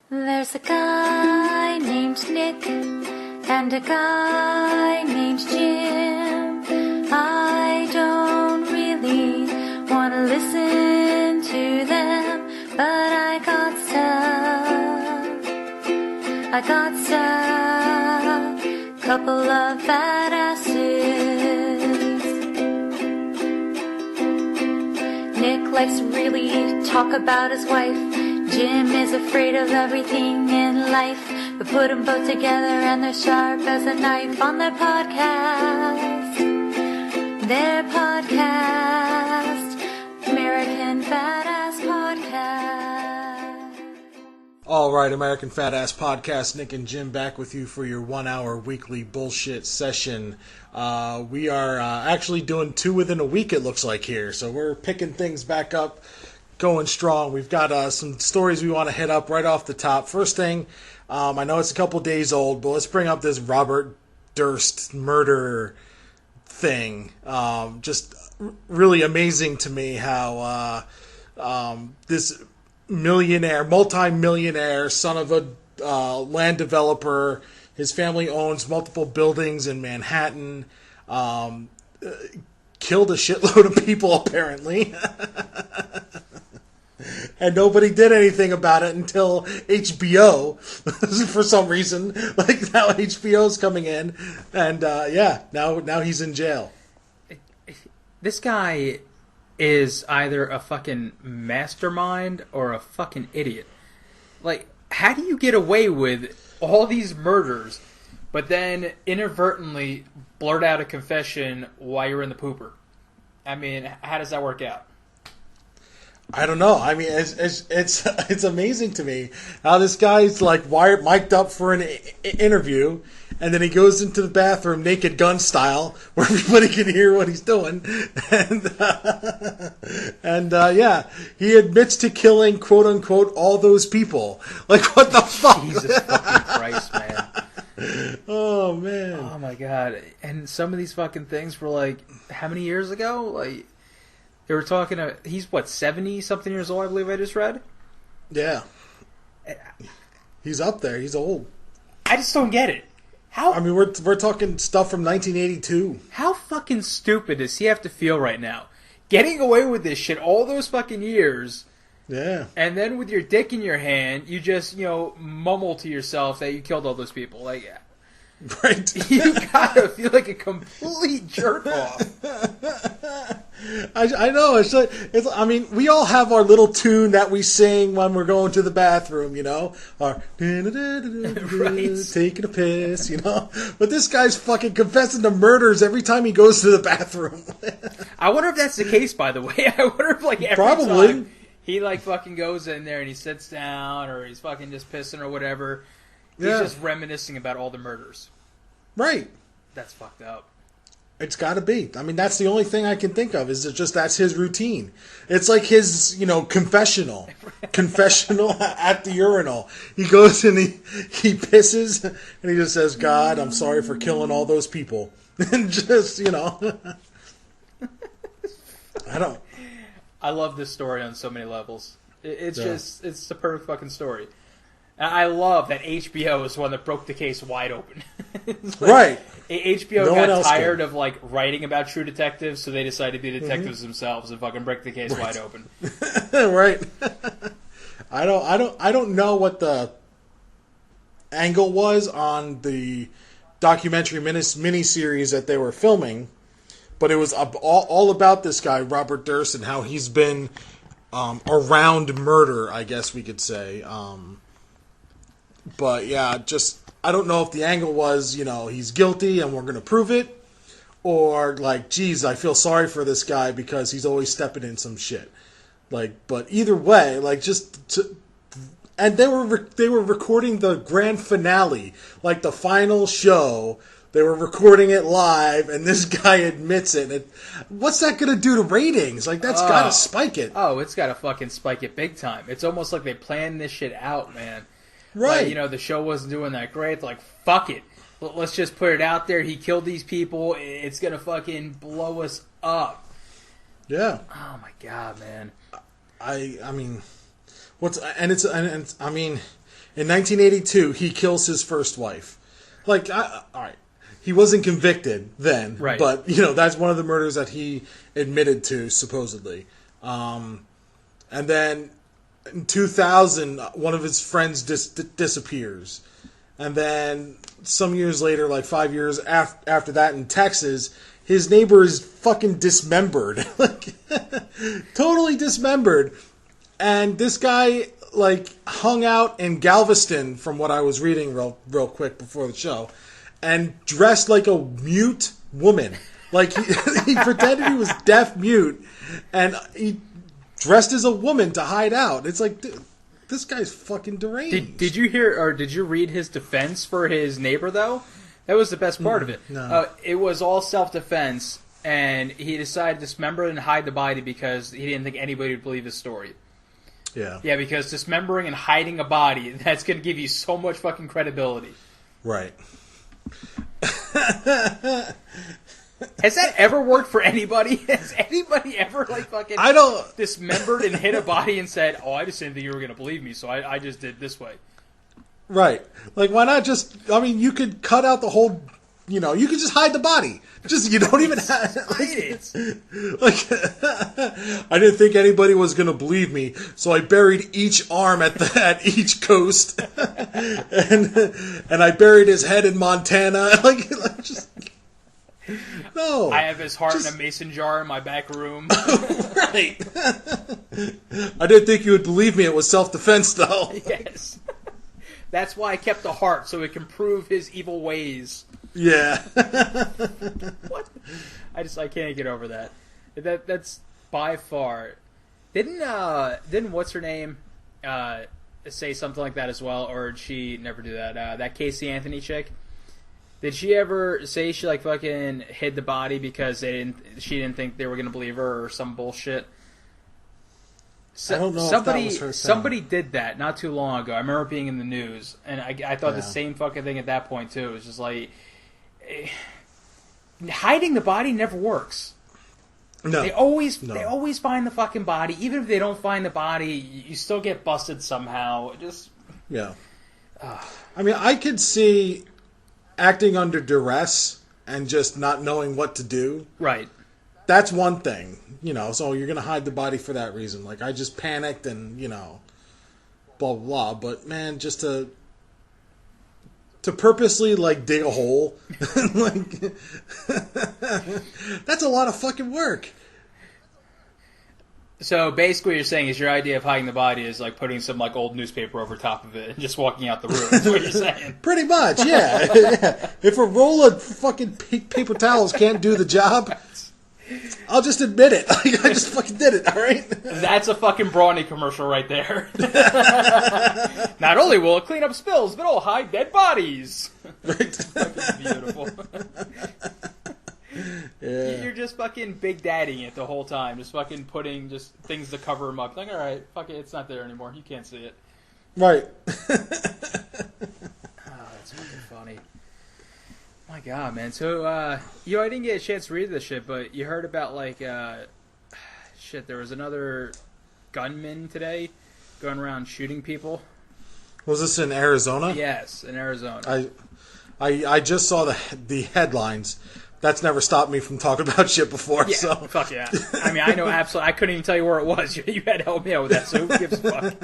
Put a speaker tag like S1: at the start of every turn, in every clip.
S1: There's a guy named Nick and a guy named Jim. I don't really want to listen to them, but I got stuff, couple of badasses. Nick likes to really talk about his wife. Jim is afraid of everything in life, but put them both together and they're sharp as a knife on their podcast. Their podcast, American Badass Podcast.
S2: All right, American Fat Ass Podcast. Nick and Jim back with you for your 1 hour weekly bullshit session. We are actually doing 2 within a week, it looks like here. So we're picking things back up, going strong. We've got some stories we want to hit up right off the top. First thing, I know it's a couple days old, but let's bring up this Robert Durst murder thing. Just really amazing to me how this multi-millionaire son of a land developer, his family owns multiple buildings in Manhattan, killed a shitload of people apparently. And nobody did anything about it until HBO, for some reason. Like, now HBO's coming in, and now he's in jail.
S3: This guy is either a fucking mastermind or a fucking idiot. Like, how do you get away with all these murders, but then inadvertently blurt out a confession while you're in the pooper? I mean, how does that work out?
S2: I don't know. I mean, it's amazing to me how this guy's like mic'd up for an interview, and then he goes into the bathroom Naked Gun style, where everybody can hear what he's doing, and he admits to killing quote unquote all those people. Like, what the fuck?
S3: Jesus fucking Christ, man.
S2: Oh man.
S3: Oh my god. And some of these fucking things were like, how many years ago? Like, they were talking he's 70-something years old, I believe I just read?
S2: Yeah. He's up there. He's old.
S3: I just don't get it. How?
S2: I mean, we're talking stuff from 1982.
S3: How fucking stupid does he have to feel right now? Getting away with this shit all those fucking years.
S2: Yeah.
S3: And then with your dick in your hand, you just, mumble to yourself that you killed all those people. Like,
S2: right.
S3: You gotta feel like a complete jerk off.
S2: I know. I mean, we all have our little tune that we sing when we're going to the bathroom, Our
S3: right.
S2: Taking a piss, But this guy's fucking confessing to murders every time he goes to the bathroom.
S3: I wonder if that's the case, by the way. I wonder if, every
S2: Probably.
S3: time he, fucking goes in there and he sits down or he's fucking just pissing or whatever, he's just reminiscing about all the murders.
S2: Right.
S3: That's fucked up.
S2: It's got to be. I mean, that's the only thing I can think of, is that just that's his routine. It's like his, confessional. Confessional at the urinal. He goes and he pisses and he just says, God, I'm sorry for killing all those people. And just,
S3: I love this story on so many levels. It's the perfect fucking story. And I love that HBO is the one that broke the case wide open.
S2: Right.
S3: HBO got tired of writing about true detectives, so they decided to be detectives themselves and fucking break the case wide open.
S2: Right. I don't know what the angle was on the documentary miniseries that they were filming, but it was all about this guy Robert Durst and how he's been around murder, I guess we could say. But yeah, I don't know if the angle was, he's guilty and we're going to prove it, or geez, I feel sorry for this guy because he's always stepping in some shit. But either way, and they were recording the grand finale, the final show. They were recording it live, and this guy admits it. What's that going to do to ratings? That's got to spike it.
S3: Oh, it's got to fucking spike it big time. It's almost like they planned this shit out, man.
S2: Right.
S3: The show wasn't doing that great. Fuck it. Let's just put it out there. He killed these people. It's going to fucking blow us up.
S2: Yeah.
S3: Oh, my God, man.
S2: I mean, In 1982, he kills his first wife. Like, all right. He wasn't convicted then,
S3: Right.
S2: But, that's one of the murders that he admitted to, supposedly. And then in 2000, one of his friends disappears. And then some years later, like 5 years after that in Texas, his neighbor is fucking dismembered. Like, totally dismembered. And this guy, like, hung out in Galveston, from what I was reading real quick before the show, and dressed like a mute woman. Like, he pretended he was deaf mute, and he dressed as a woman to hide out. It's like, dude, this guy's fucking deranged.
S3: Did you hear or did you read his defense for his neighbor though? That was the best part of it.
S2: No.
S3: It was all self-defense, and he decided to dismember and hide the body because he didn't think anybody would believe his story.
S2: Yeah.
S3: Yeah, because dismembering and hiding a body, that's going to give you so much fucking credibility.
S2: Right.
S3: Has that ever worked for anybody? Has anybody ever fucking
S2: I don't...
S3: dismembered and hit a body and said, "Oh, I just didn't think you were going to believe me, so I just did this way"?
S2: Right. Like, why not just... I mean, you could cut out the whole... you could just hide the body. Just, you don't even have... Like, I didn't think anybody was going to believe me, so I buried each arm at each coast. and I buried his head in Montana. Like just... No.
S3: I have his heart in a mason jar in my back room.
S2: Right. I didn't think you would believe me. It was self-defense, though.
S3: Yes. That's why I kept the heart, so it can prove his evil ways.
S2: Yeah.
S3: What? I can't get over that. That's by far. Didn't what's her name say something like that as well, or did she never do that? That Casey Anthony chick. Did she ever say she fucking hid the body because she didn't think they were gonna believe her or some bullshit?
S2: I don't know if that was her thing.
S3: Somebody did that not too long ago. I remember it being in the news, and I thought the same fucking thing at that point too. It was just like hiding the body never works.
S2: No.
S3: They always find the fucking body. Even if they don't find the body, you still get busted somehow.
S2: Yeah. I mean, I could see acting under duress and just not knowing what to do.
S3: Right.
S2: That's one thing, so you're going to hide the body for that reason. Like, I just panicked and, blah, blah, blah. But, man, just to purposely, dig a hole, that's a lot of fucking work.
S3: So basically what you're saying is your idea of hiding the body is putting some old newspaper over top of it and just walking out the room. That's what you're saying.
S2: Pretty much, yeah. Yeah. If a roll of fucking paper towels can't do the job, I'll just admit it. I just fucking did it, alright?
S3: That's a fucking Brawny commercial right there. Not only will it clean up spills, but it'll hide dead bodies.
S2: Right.
S3: Fucking beautiful.
S2: Yeah.
S3: You're just fucking Big Daddying it the whole time. Just fucking putting just things to cover them up. Alright, fuck it, it's not there anymore. You can't see it.
S2: Right.
S3: Oh, that's fucking funny. My God, man. So, I didn't get a chance to read this shit, but you heard about, there was another gunman today going around shooting people.
S2: Was this in Arizona?
S3: Yes, in Arizona.
S2: I just saw the headlines. That's never stopped me from talking about shit before,
S3: Yeah,
S2: so.
S3: fuck yeah. I mean, I know absolutely. I couldn't even tell you where it was. You had to help me out with that, so who gives a fuck?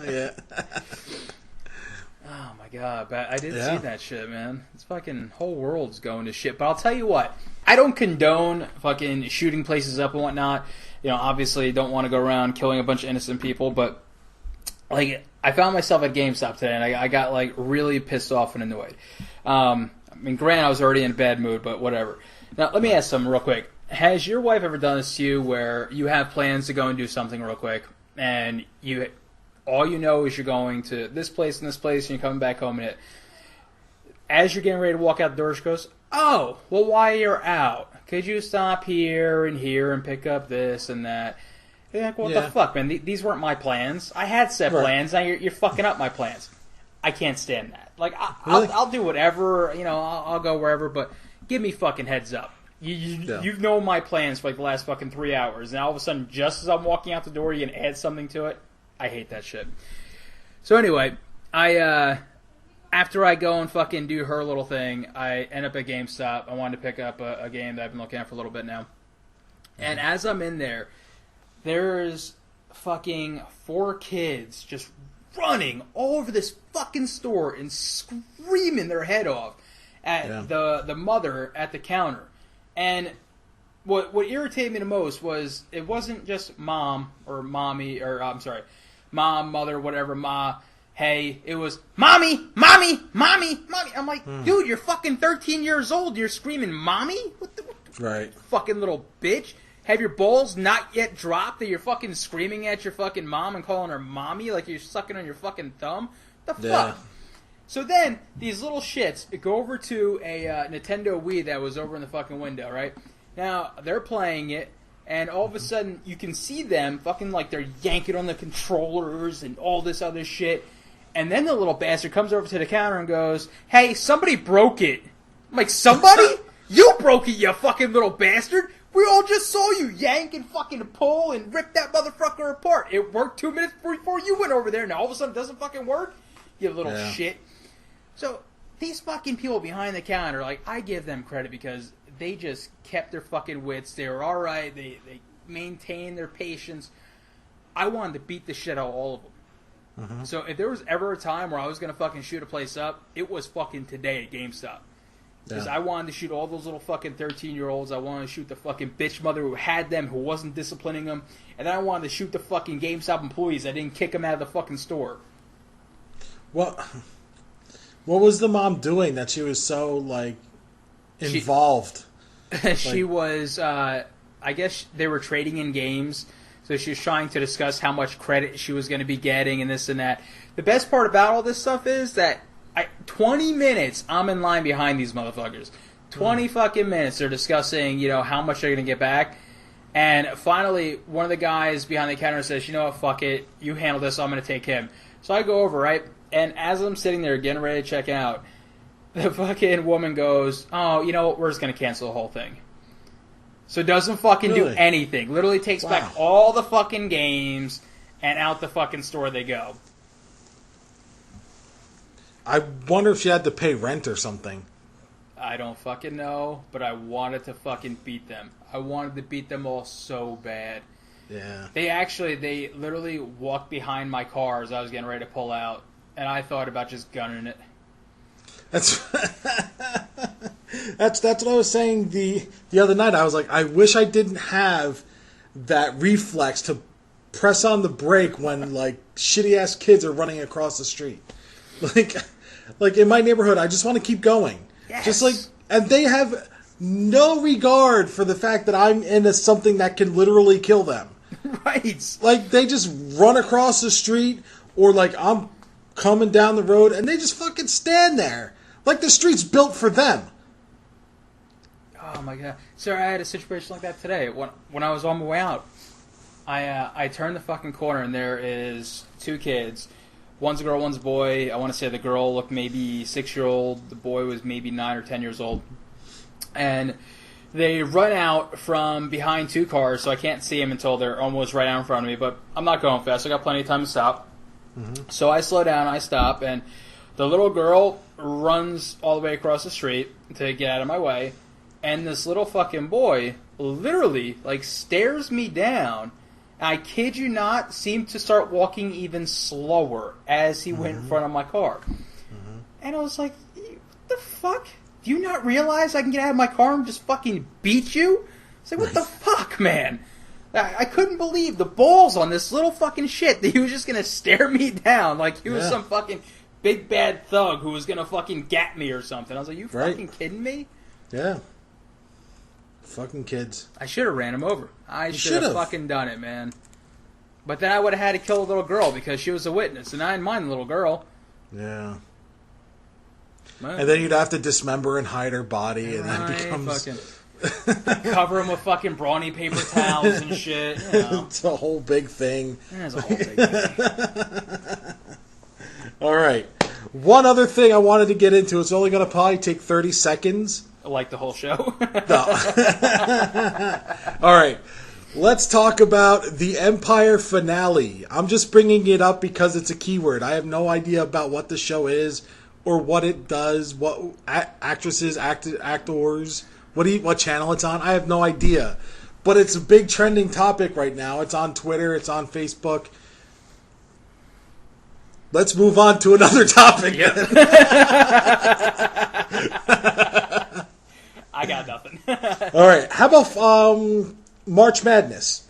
S2: Yeah.
S3: Oh my God, but I did see that shit, man. This fucking whole world's going to shit. But I'll tell you what, I don't condone fucking shooting places up and whatnot. Obviously don't want to go around killing a bunch of innocent people, but I found myself at GameStop today and I got really pissed off and annoyed. I mean, granted, I was already in a bad mood, but whatever. Now, let me ask something real quick. Has your wife ever done this to you where you have plans to go and do something real quick, and all you know is you're going to this place and you're coming back home, and as you're getting ready to walk out the door, she goes, "Oh, well, while you're out, could you stop here and pick up this and that?" You're like, what the fuck, man? These weren't my plans. I had set plans. Now you're fucking up my plans. I can't stand that. I'll do whatever, I'll go wherever, but give me fucking heads up. You've known my plans for the last fucking 3 hours, and all of a sudden, just as I'm walking out the door, you're gonna add something to it. I hate that shit. So anyway, After I go and fucking do her little thing, I end up at GameStop. I wanted to pick up a game that I've been looking at for a little bit now. And as I'm in there, there's fucking 4 kids just running all over this fucking store and screaming their head off at the mother at the counter. And what irritated me the most was it wasn't just mom or mommy or mom, mother, whatever, ma. Hey, it was mommy, mommy, mommy, mommy. I'm like, dude, you're fucking 13 years old. You're screaming mommy? What the
S2: right?
S3: Fucking little bitch. Have your balls not yet dropped that you're fucking screaming at your fucking mom and calling her mommy like you're sucking on your fucking thumb? The fuck? So then, these little shits go over to a Nintendo Wii that was over in the fucking window, right? Now, they're playing it, and all of a sudden, you can see them fucking like they're yanking on the controllers and all this other shit. And then the little bastard comes over to the counter and goes, hey, somebody broke it. I'm like, somebody? You broke it, you fucking little bastard. We all just saw you yank and fucking pull and rip that motherfucker apart. It worked 2 minutes before you went over there. Now all of a sudden it doesn't fucking work? You little shit. So, these fucking people behind the counter, like, I give them credit because they just kept their fucking wits. They were alright. They maintained their patience. I wanted to beat the shit out of all of them. So if there was ever a time where I was going to fucking shoot a place up, it was fucking today at GameStop. Because I wanted to shoot all those little fucking 13-year-olds. I wanted to shoot the fucking bitch mother who had them, who wasn't disciplining them. And then I wanted to shoot the fucking GameStop employees that didn't kick them out of the fucking store.
S2: What was the mom doing that she was so, like, involved?
S3: She was, I guess they were trading in games. So she was trying to discuss how much credit she was going to be getting and this and that. The best part about all this stuff is that 20 minutes I'm in line behind these motherfuckers. 20 fucking minutes they're discussing, how much they're going to get back. And finally, one of the guys behind the counter says, you know what, fuck it. You handle this, I'm going to take him. So I go over, right? And as I'm sitting there getting ready to check out, the fucking woman goes, oh, you know what, we're just going to cancel the whole thing. So it doesn't fucking do anything. Literally takes back all the fucking games, and out the fucking store they go.
S2: I wonder if she had to pay rent or something.
S3: I don't fucking know, but I wanted to fucking beat them. I wanted to beat them all so bad.
S2: Yeah.
S3: They literally walked behind my car as I was getting ready to pull out, and I thought about just gunning it.
S2: That's what I was saying the other night. I was like, I wish I didn't have that reflex to press on the brake when like shitty ass kids are running across the street. Like in my neighborhood, I just want to keep going.
S3: Yes.
S2: Just like, and they have no regard for the fact that I'm into something that can literally kill them.
S3: Right.
S2: Like they just run across the street, or like I'm coming down the road and they just fucking stand there. Like the street's built for them.
S3: Oh my god. Sir, I had a situation like that today. When I was on my way out, I turned the fucking corner and there is 2 kids. One's a girl, one's a boy. I want to say the girl looked maybe 6-year-old. The boy was maybe 9 or 10 years old. And they run out from behind 2 cars, so I can't see them until they're almost right out in front of me. But I'm not going fast. I got plenty of time to stop. Mm-hmm. So I slow down, I stop, and the little girl runs all the way across the street to get out of my way. And this little fucking boy literally, like, stares me down. I kid you not, seemed to start walking even slower as he went in front of my car. Mm-hmm. And I was like, what the fuck? Do you not realize I can get out of my car and just fucking beat you? It's like, what the fuck, man? I couldn't believe the balls on this little fucking shit that he was just going to stare me down like he was some fucking big bad thug who was going to fucking gat me or something. I was like, you fucking kidding me?
S2: Yeah. Fucking kids.
S3: I should have ran him over. I should have fucking done it, man. But then I would have had to kill the little girl because she was a witness, and I didn't mind the little girl.
S2: Yeah.
S3: Well,
S2: and then you'd have to dismember and hide her body, and that becomes...
S3: Cover him with fucking brawny paper towels and shit. You know.
S2: It's a whole big thing.
S3: It's a whole big thing.
S2: All right. One other thing I wanted to get into. It's only going to probably take 30 seconds.
S3: Like the whole show?
S2: No. All right. Let's talk about the Empire finale. I'm just bringing it up because it's a keyword. I have no idea about what the show is or what it does, what actresses, actors, what channel it's on. I have no idea. But it's a big trending topic right now. It's on Twitter. It's on Facebook. Let's move on to another topic.
S3: Yep. I got nothing.
S2: All right. How about March Madness?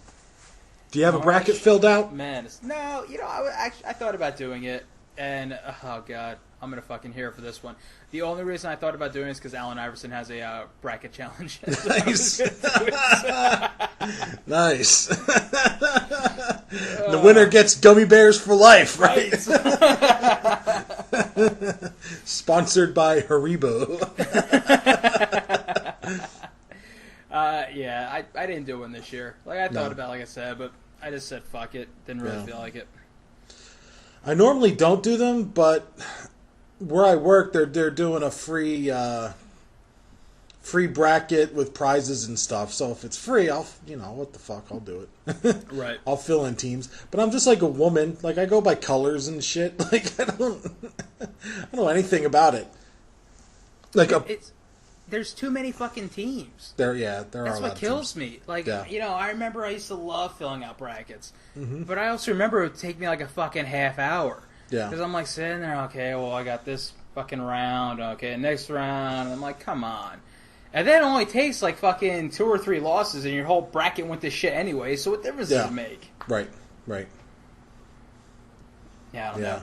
S2: Do you have a bracket filled out?
S3: Madness. No, I thought about doing it, and oh god, I'm gonna fucking hear for this one. The only reason I thought about doing it is because Allen Iverson has a bracket challenge.
S2: Nice. Nice. The winner gets gummy bears for life, right? Sponsored by Haribo.
S3: Yeah, I didn't do one this year. Like I thought about, like I said, but I just said fuck it. Didn't really feel like it.
S2: I normally don't do them, but where I work, they're doing a free bracket with prizes and stuff. So if it's free, what the fuck, I'll do it.
S3: Right.
S2: I'll fill in teams, but I'm just like a woman. Like I go by colors and shit. Like I don't know anything about it. Like
S3: there's too many fucking teams.
S2: There are.
S3: That's what kills me. Like, I remember I used to love filling out brackets, but I also remember it would take me like a fucking half hour.
S2: Yeah.
S3: Because I'm like sitting there, okay, well I got this fucking round, okay, next round. And I'm like, come on. And then it only takes like fucking 2 or 3 losses, and your whole bracket went to shit anyway. So what difference does it make?
S2: Right.
S3: Yeah, I don't know.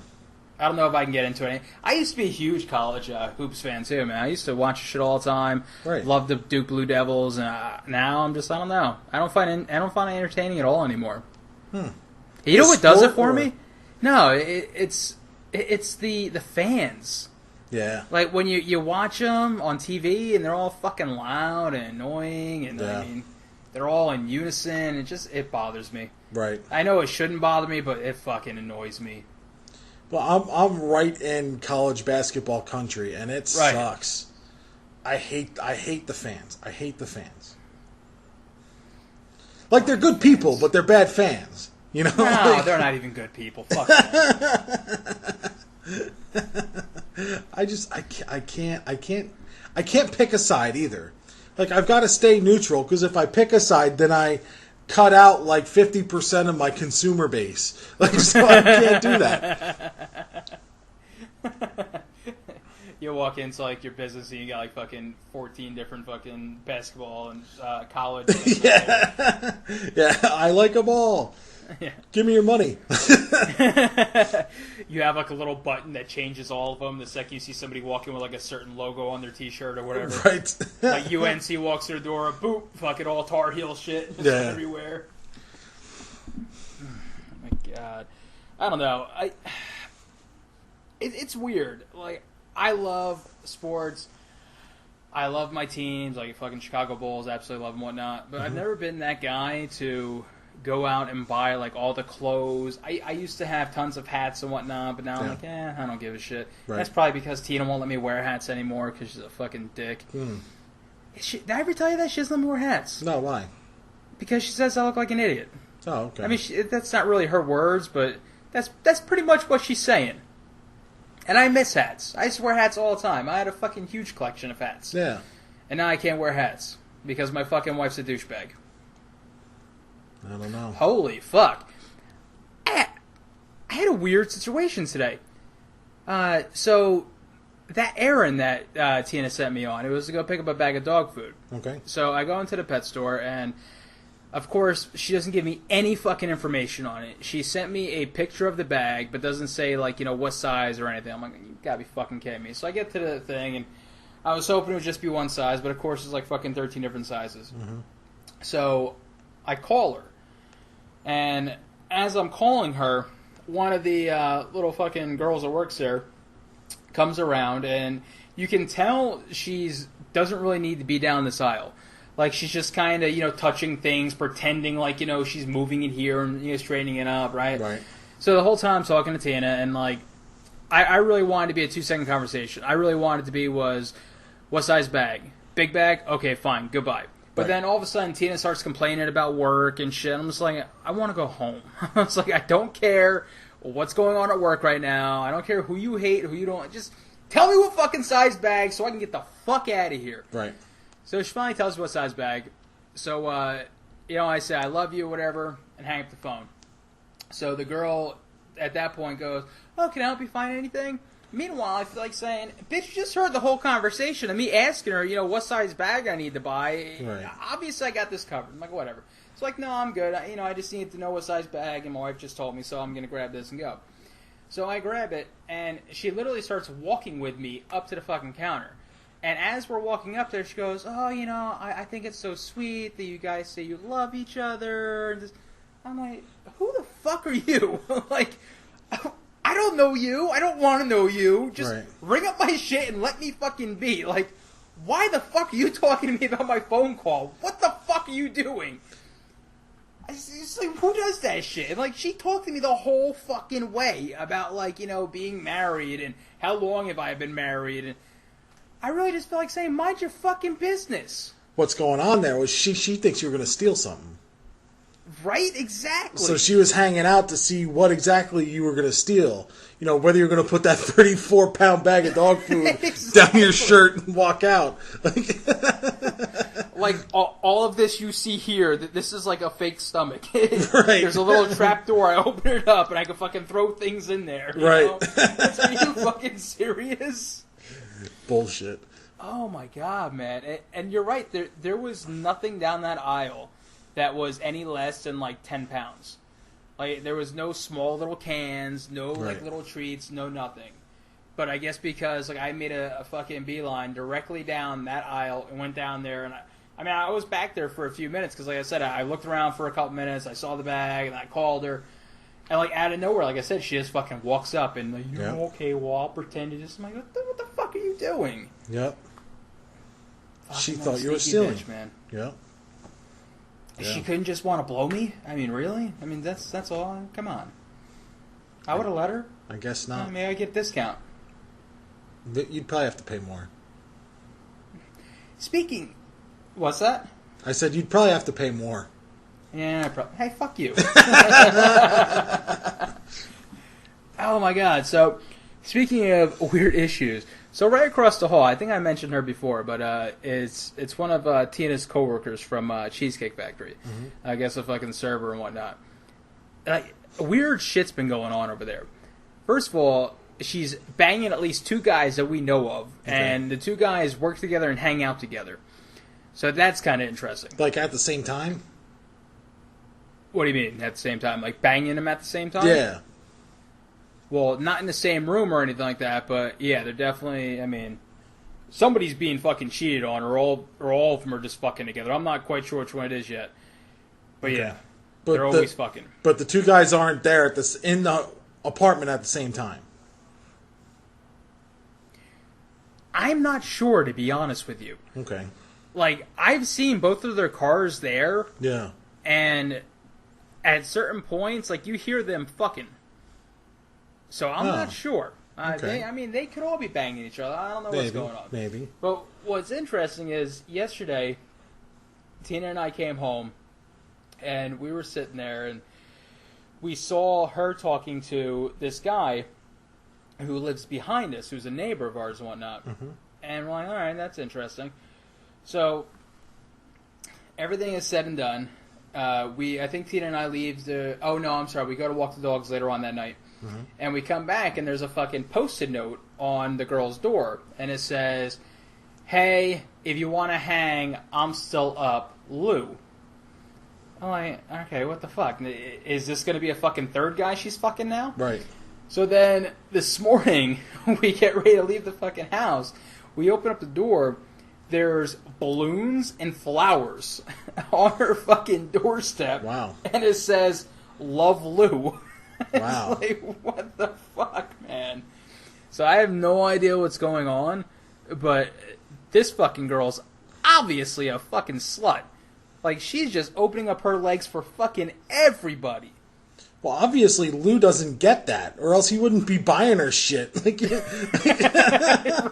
S3: I don't know if I can get into it. I used to be a huge college hoops fan too, man. I used to watch shit all the time.
S2: Right.
S3: Loved the Duke Blue Devils, and now I'm just, I don't know. I don't find it entertaining at all anymore. You know what does it for me? No, it's the fans.
S2: Yeah.
S3: Like when you watch them on TV and they're all fucking loud and annoying, and I mean they're all in unison. It bothers me.
S2: Right.
S3: I know it shouldn't bother me, but it fucking annoys me.
S2: Well, I'm right in college basketball country, and it sucks. I hate the fans. I hate the fans. Like they're good people, but they're bad fans. You know?
S3: No, they're not even good people. Fuck them.
S2: I can't pick a side either. Like I've got to stay neutral because if I pick a side, then I cut out like 50% of my consumer base. Like so I can't do that.
S3: You walk into like your business and you got like fucking 14 different fucking basketball and college.
S2: Yeah, I like them all.
S3: Yeah.
S2: Give me your money.
S3: You have like a little button that changes all of them the second you see somebody walking with like a certain logo on their t-shirt or whatever.
S2: Right.
S3: Like UNC walks their door, boop, fucking all Tar Heel shit everywhere. Oh my god. I don't know. It's weird. Like, I love sports. I love my teams, like fucking Chicago Bulls, absolutely love them, whatnot. But I've never been that guy to go out and buy like all the clothes. I used to have tons of hats and whatnot, but now I'm like, I don't give a shit.
S2: Right.
S3: That's probably because Tina won't let me wear hats anymore because she's a fucking dick. Did I ever tell you that she doesn't let me wear hats?
S2: No, why?
S3: Because she says I look like an idiot.
S2: Oh, okay.
S3: I mean, that's not really her words, but that's pretty much what she's saying. And I miss hats. I used to wear hats all the time. I had a fucking huge collection of hats.
S2: Yeah.
S3: And now I can't wear hats because my fucking wife's a douchebag.
S2: I don't know.
S3: Holy fuck. I had a weird situation today. So, that errand that Tina sent me on, it was to go pick up a bag of dog food.
S2: Okay.
S3: So I go into the pet store, and of course, she doesn't give me any fucking information on it. She sent me a picture of the bag, but doesn't say, like, what size or anything. I'm like, you gotta be fucking kidding me. So I get to the thing, and I was hoping it would just be one size, but of course it's like fucking 13 different sizes. So I call her. And as I'm calling her, one of the little fucking girls that works there comes around, and you can tell she's doesn't really need to be down this aisle. Like, she's just kind of, touching things, pretending like, she's moving it here and, straightening it up, right?
S2: Right.
S3: So the whole time I'm talking to Tina, and, like, I really wanted to be a 2-second conversation. I really wanted to be was, what size bag? Big bag? Okay, fine, goodbye. But
S2: Right.
S3: then all of a sudden, Tina starts complaining about work and shit. I'm just like, I want to go home. I was like, I don't care what's going on at work right now. I don't care who you hate, who you don't. Just tell me what fucking size bag so I can get the fuck out of here.
S2: Right.
S3: So she finally tells me what size bag. So, I say, I love you, whatever, and hang up the phone. So the girl at that point goes, oh, can I help you find anything? Meanwhile, I feel like saying, bitch, you just heard the whole conversation of me asking her, what size bag I need to buy.
S2: Right.
S3: Obviously, I got this covered. I'm like, whatever. It's like, no, I'm good. I just need to know what size bag, and my wife just told me, so I'm going to grab this and go. So I grab it, and she literally starts walking with me up to the fucking counter. And as we're walking up there, she goes, oh, I think it's so sweet that you guys say you love each other. And I'm like, who the fuck are you? Like, I don't know you. I don't want to know you. Just
S2: Right.
S3: ring up my shit and let me fucking be. Like, why the fuck are you talking to me about my phone call? What the fuck are you doing? It's like, who does that shit? And, like, she talked to me the whole fucking way about, like, being married and how long have I been married. And I really just feel like saying, mind your fucking business.
S2: What's going on there was she thinks you're going to steal something.
S3: Right? Exactly.
S2: So she was hanging out to see what exactly you were going to steal. Whether you're going to put that 34-pound bag of dog food
S3: Exactly.
S2: down your shirt and walk out.
S3: Like, all of this you see here, this is like a fake stomach.
S2: Right.
S3: There's a little trap door, I open it up, and I can fucking throw things in there.
S2: Right.
S3: Are you fucking serious?
S2: Bullshit.
S3: Oh my god, man. And you're right, there was nothing down that aisle that was any less than like 10 pounds. Like, there was no small little cans, no like
S2: Right.
S3: little treats, no nothing. But I guess because like I made a fucking beeline directly down that aisle and went down there, and I was back there for a few minutes because, like I said, I looked around for a couple minutes, I saw the bag, and I called her, and like out of nowhere, like I said, she just fucking walks up and like,
S2: Yep.
S3: okay, well, I'll pretend to just, I'm like, what the fuck are you doing?
S2: Yep. She
S3: Fucking
S2: thought you were
S3: sneaky
S2: stealing.
S3: bitch, man.
S2: Yep.
S3: She
S2: Yeah.
S3: couldn't just want to blow me? I mean, really? I mean, that's all. Come on. I would have let her.
S2: I guess not.
S3: Maybe I get a discount.
S2: You'd probably have to pay more.
S3: Speaking, what's that?
S2: I said you'd probably have to pay more.
S3: Yeah, hey, fuck you. Oh my god. So, speaking of weird issues, so right across the hall, I think I mentioned her before, but it's one of Tina's coworkers from Cheesecake Factory. I guess a fucking server and whatnot. Weird shit's been going on over there. First of all, she's banging at least two guys that we know of, and the two guys work together and hang out together. So that's kind of interesting.
S2: Like at the same time?
S3: What do you mean at the same time? Like banging them at the same time?
S2: Yeah.
S3: Well, not in the same room or anything like that, but yeah, they're definitely, I mean, somebody's being fucking cheated on, or all of them are just fucking together. I'm not quite sure which one it is yet. But yeah,
S2: But
S3: they're always fucking.
S2: But the two guys aren't there in the apartment at the same time.
S3: I'm not sure, to be honest with you.
S2: Okay.
S3: Like, I've seen both of their cars there,
S2: Yeah.
S3: and at certain points, like, you hear them fucking. So I'm
S2: Oh.
S3: not sure.
S2: Okay.
S3: They could all be banging each other. I don't know what's going on.
S2: Maybe.
S3: But what's interesting is yesterday, Tina and I came home, and we were sitting there, and we saw her talking to this guy who lives behind us, who's a neighbor of ours and whatnot. And we're like, all right, that's interesting. So everything is said and done. I think Tina and I leave we go to walk the dogs later on that night. And we come back, and there's a fucking Post-it note on the girl's door, and it says, hey, if you want to hang, I'm still up, Lou. I'm like, okay, what the fuck? Is this going to be a fucking third guy she's fucking now?
S2: Right.
S3: So then, this morning, we get ready to leave the fucking house. We open up the door, there's balloons and flowers on her fucking doorstep.
S2: Wow.
S3: And it says, love Lou.
S2: Wow.
S3: It's like, what the fuck, man? So I have no idea what's going on, but this fucking girl's obviously a fucking slut. Like, she's just opening up her legs for fucking everybody.
S2: Well, obviously Lou doesn't get that, or else he wouldn't be buying her shit. Like,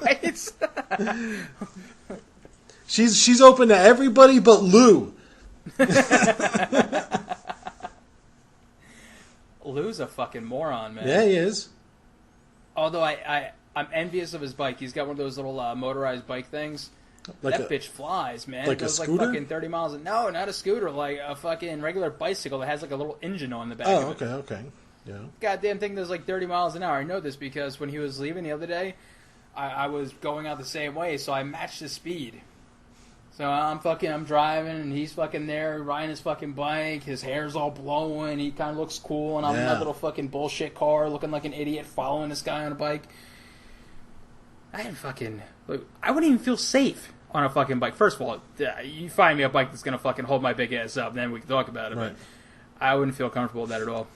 S3: Right?
S2: She's open to everybody but Lou.
S3: Lou's a fucking moron, man.
S2: Yeah, he is.
S3: Although I'm envious of his bike. He's got one of those little motorized bike things.
S2: Like
S3: that bitch flies, man.
S2: like
S3: it goes
S2: a scooter?
S3: like fucking 30 miles. No, not a scooter. Like a fucking regular bicycle that has like a little engine on the back
S2: Oh,
S3: of it.
S2: okay. Yeah.
S3: Goddamn thing does like 30 miles an hour. I know this because when he was leaving the other day, I was going out the same way, so I matched his speed. So I'm driving, and he's fucking there riding his fucking bike. His hair's all blowing. He kind of looks cool, and I'm in
S2: Yeah.
S3: that little fucking bullshit car, looking like an idiot, following this guy on a bike. I wouldn't even feel safe on a fucking bike. First of all, you find me a bike that's gonna fucking hold my big ass up, then we can talk about it.
S2: Right.
S3: But I wouldn't feel comfortable with that at all.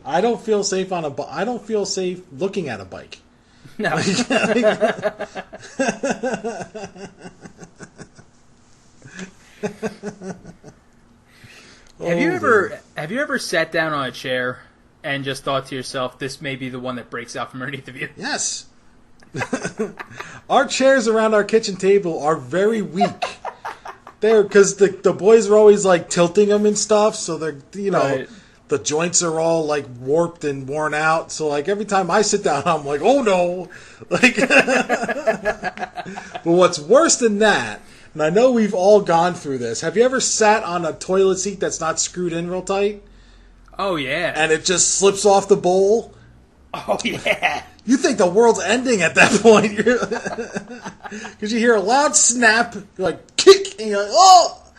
S2: I don't feel safe on a bike. I don't feel safe looking at a bike.
S3: No. Have you ever sat down on a chair and just thought to yourself, this may be the one that breaks out from underneath of you?
S2: Yes. Our chairs around our kitchen table are very weak. They're because the boys are always like tilting them and stuff, so they're
S3: Right.
S2: the joints are all like warped and worn out. So like every time I sit down, I'm like, oh no, like. But what's worse than that? And I know we've all gone through this. Have you ever sat on a toilet seat that's not screwed in real tight
S3: Oh yeah.
S2: and it just slips off the bowl?
S3: Oh yeah.
S2: You think the world's ending at that point. Because you hear a loud snap, you're like, kick, and you're like, oh!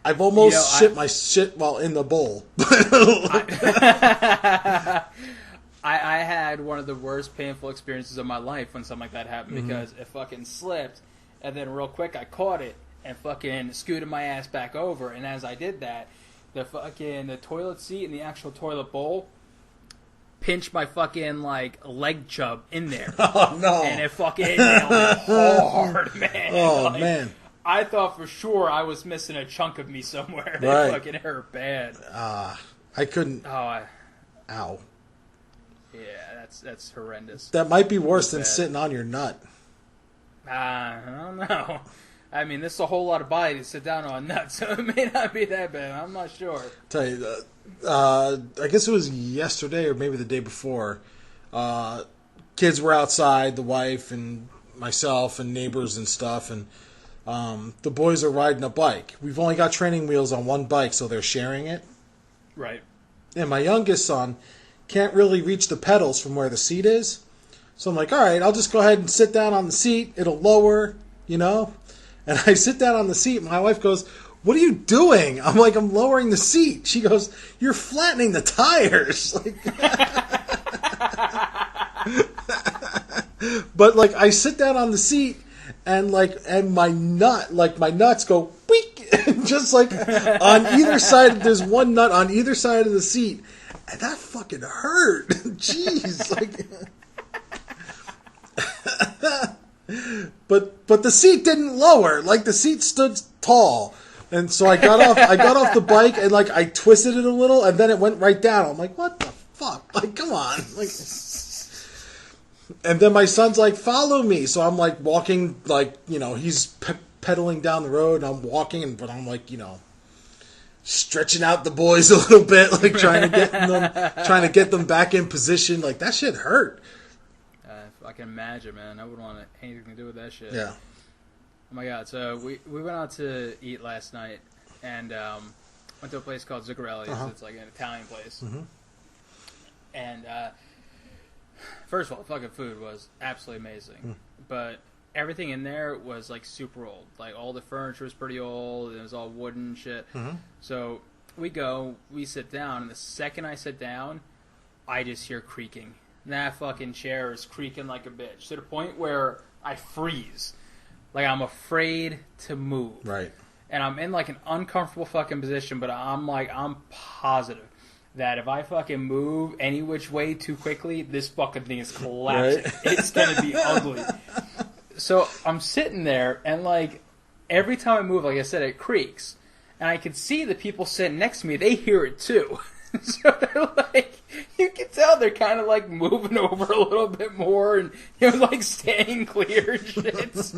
S2: I've almost shit my shit while in the bowl.
S3: I had one of the worst painful experiences of my life when something like that happened because it fucking slipped, and then real quick I caught it and fucking scooted my ass back over, and as I did that, the toilet seat and the actual toilet bowl pinched my fucking like leg chub in there.
S2: Oh no.
S3: And it fucking nailed hard, man.
S2: Oh
S3: Like,
S2: man.
S3: I thought for sure I was missing a chunk of me somewhere.
S2: Right.
S3: It fucking hurt bad.
S2: I couldn't.
S3: Oh,
S2: Ow.
S3: yeah, that's horrendous.
S2: That might be worse than
S3: bad.
S2: sitting on your nut.
S3: I don't know. I mean, this is a whole lot of body to sit down on nuts, so it may not be that bad. I'm not sure.
S2: Tell you, I guess it was yesterday or maybe the day before. Kids were outside, the wife and myself and neighbors and stuff, and the boys are riding a bike. We've only got training wheels on one bike, so they're sharing it.
S3: Right.
S2: And my youngest son can't really reach the pedals from where the seat is. So I'm like, all right, I'll just go ahead and sit down on the seat. It'll lower, you know. And I sit down on the seat. My wife goes, what are you doing? I'm like, I'm lowering the seat. She goes, you're flattening the tires. But like, I sit down on the seat, and my nuts go weak, just like on either side. There's one nut on either side of the seat, and that fucking hurt. Jeez, like. But the seat didn't lower. Like the seat stood tall, and so I got off the bike and like I twisted it a little, and then it went right down. I'm like, what the fuck? Like, come on, like. And then my son's like, follow me. So I'm like walking, like, you know, he's pedaling down the road, and I'm walking, but I'm like, you know, stretching out the boys a little bit, like trying to get them back in position. Like that shit hurt.
S3: I can imagine, man. I wouldn't want anything to do with that shit.
S2: Yeah.
S3: Oh my god. So we went out to eat last night and went to a place called Zuccarelli's.
S2: Uh-huh.
S3: It's like an Italian place.
S2: Mm-hmm.
S3: And first of all, the fucking food was absolutely amazing. But everything in there was like super old. Like all the furniture was pretty old. It was all wooden shit.
S2: Mm-hmm.
S3: So we sit down, and the second I sit down, I just hear creaking. That fucking chair is creaking like a bitch to the point where I freeze. Like I'm afraid to move.
S2: Right.
S3: And I'm in like an uncomfortable fucking position, but I'm positive that if I fucking move any which way too quickly, this fucking thing is collapsing.
S2: Right.
S3: It's gonna be ugly. So I'm sitting there, and like every time I move, like I said, it creaks. And I can see the people sitting next to me, they hear it too. So they're like, you can tell they're kind of like moving over a little bit more and, you know, like staying clear and shit.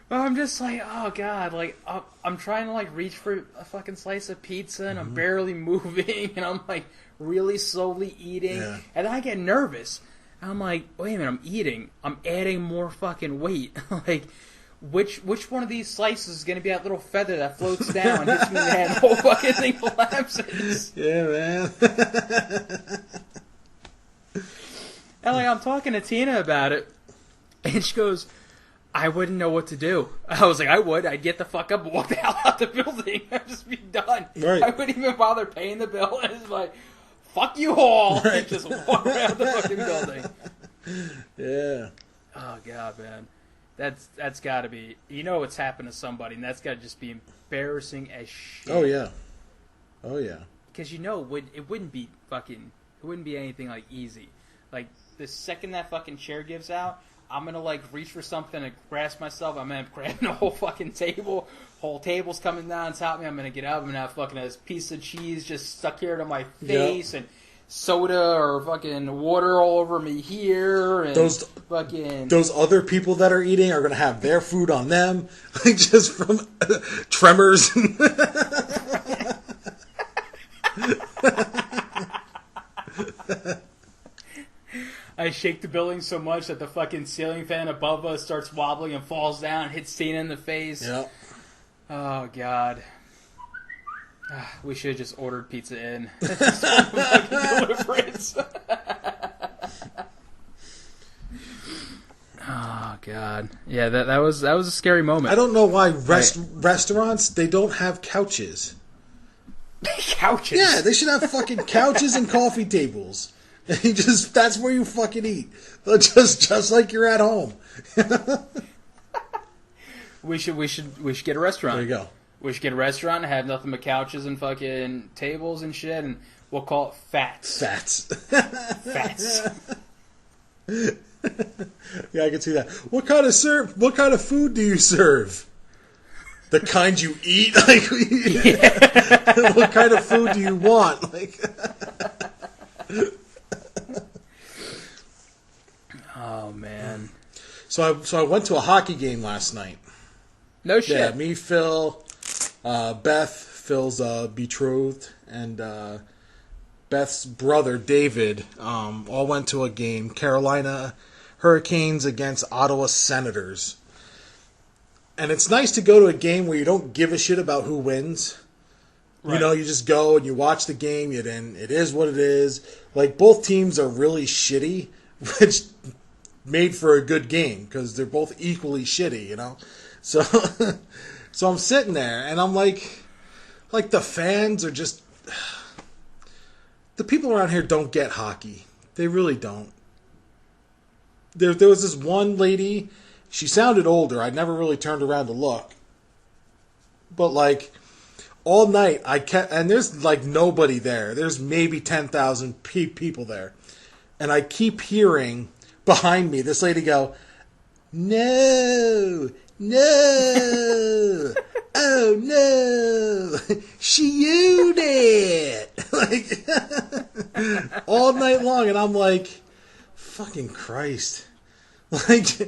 S3: I'm just like, oh god, like I'm trying to like reach for a fucking slice of pizza and I'm barely moving and I'm like really slowly eating, and then I get nervous. I'm like, wait a minute, I'm eating, I'm adding more fucking weight. Like, which one of these slices is gonna be that little feather that floats down, hits me in the head, and the whole fucking thing collapses?
S2: Yeah, man.
S3: And like I'm talking to Tina about it, and she goes, I wouldn't know what to do. I was like, I would. I'd get the fuck up and walk the hell out the building. I'd just be done.
S2: Right.
S3: I wouldn't even bother paying the bill. And it's like, fuck you all. Right. And just walk around the fucking building.
S2: Yeah.
S3: Oh, God, man. That's got to be... You know what's happened to somebody, and that's got to just be embarrassing as shit.
S2: Oh, yeah. Oh, yeah.
S3: Because you know, it wouldn't be fucking... It wouldn't be anything, like, easy. Like, the second that fucking chair gives out... I'm gonna like reach for something and grasp myself. I'm gonna grab the whole fucking table. Whole table's coming down on top of me. I'm gonna get up. I'm gonna have fucking a piece of cheese just stuck here to my face and soda or fucking water all over me here. And those
S2: other people that are eating are gonna have their food on them, like just from tremors.
S3: I shake the building so much that the fucking ceiling fan above us starts wobbling and falls down, hits Tina in the face.
S2: Yep.
S3: Oh, God. We should have just ordered pizza in. Fucking deliverance. Oh, God. Yeah, that was a scary moment.
S2: I don't know why restaurants, they don't have couches.
S3: Couches?
S2: Yeah, they should have fucking couches and coffee tables. That's where you fucking eat. Just like you're at home.
S3: We should get a restaurant.
S2: There you go.
S3: We should get a restaurant and have nothing but couches and fucking tables and shit, and we'll call it Fats. Fats.
S2: Yeah, I can see that. What kind of food do you serve? The kind you eat? Like, what kind of food do you want? Like.
S3: Oh, man.
S2: So I went to a hockey game last night.
S3: No shit.
S2: Yeah, me, Phil, Beth, Phil's betrothed, and Beth's brother, David, all went to a game. Carolina Hurricanes against Ottawa Senators. And it's nice to go to a game where you don't give a shit about who wins. Right. You know, you just go and you watch the game, and it is what it is. Like, both teams are really shitty, which made for a good game because they're both equally shitty, you know. So I'm sitting there and I'm like the fans are just, the people around here don't get hockey. They really don't. There was this one lady, she sounded older. I never really turned around to look, but like all night and there's like nobody there. There's maybe 10,000 people there, and I keep hearing behind me this lady go, no, oh no, she used it, like all night long, and I'm like, fucking Christ, like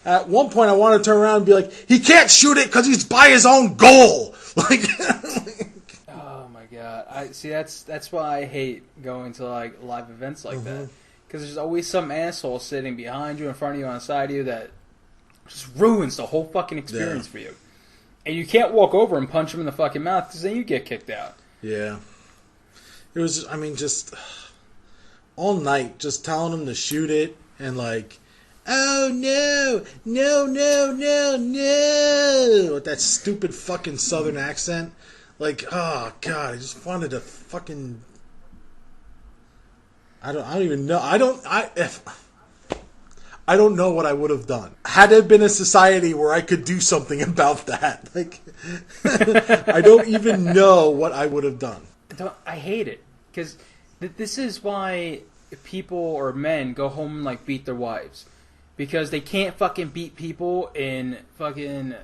S2: at one point I want to turn around and be like, he can't shoot it because he's by his own goal, like.
S3: Oh my God, I see. That's why I hate going to like live events like that. Because there's always some asshole sitting behind you, in front of you, on the side of you that just ruins the whole fucking experience for you. And you can't walk over and punch him in the fucking mouth because then you get kicked out.
S2: Yeah. It was, just all night, just telling him to shoot it and like, oh no, with that stupid fucking southern accent. Like, oh God, I just wanted to fucking... I don't even know. I don't know what I would have done had it been a society where I could do something about that. Like, I don't even know what I would have done.
S3: I hate it because this is why people or men go home and like beat their wives, because they can't fucking beat people in fucking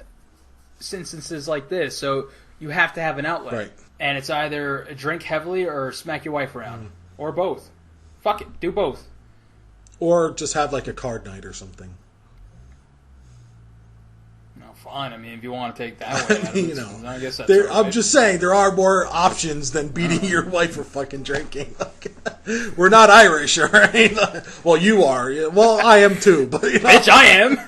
S3: instances like this. So you have to have an outlet.
S2: Right.
S3: And it's either drink heavily or smack your wife around. Or both. Fuck it. Do both.
S2: Or just have like a card night or something.
S3: No, fine. I mean, if you want to take that way, I guess that's
S2: I'm
S3: alright.
S2: just saying there are more options than beating your wife for fucking drinking. We're not Irish, all right? Well, you are. Well, I am too, but
S3: Bitch, I am.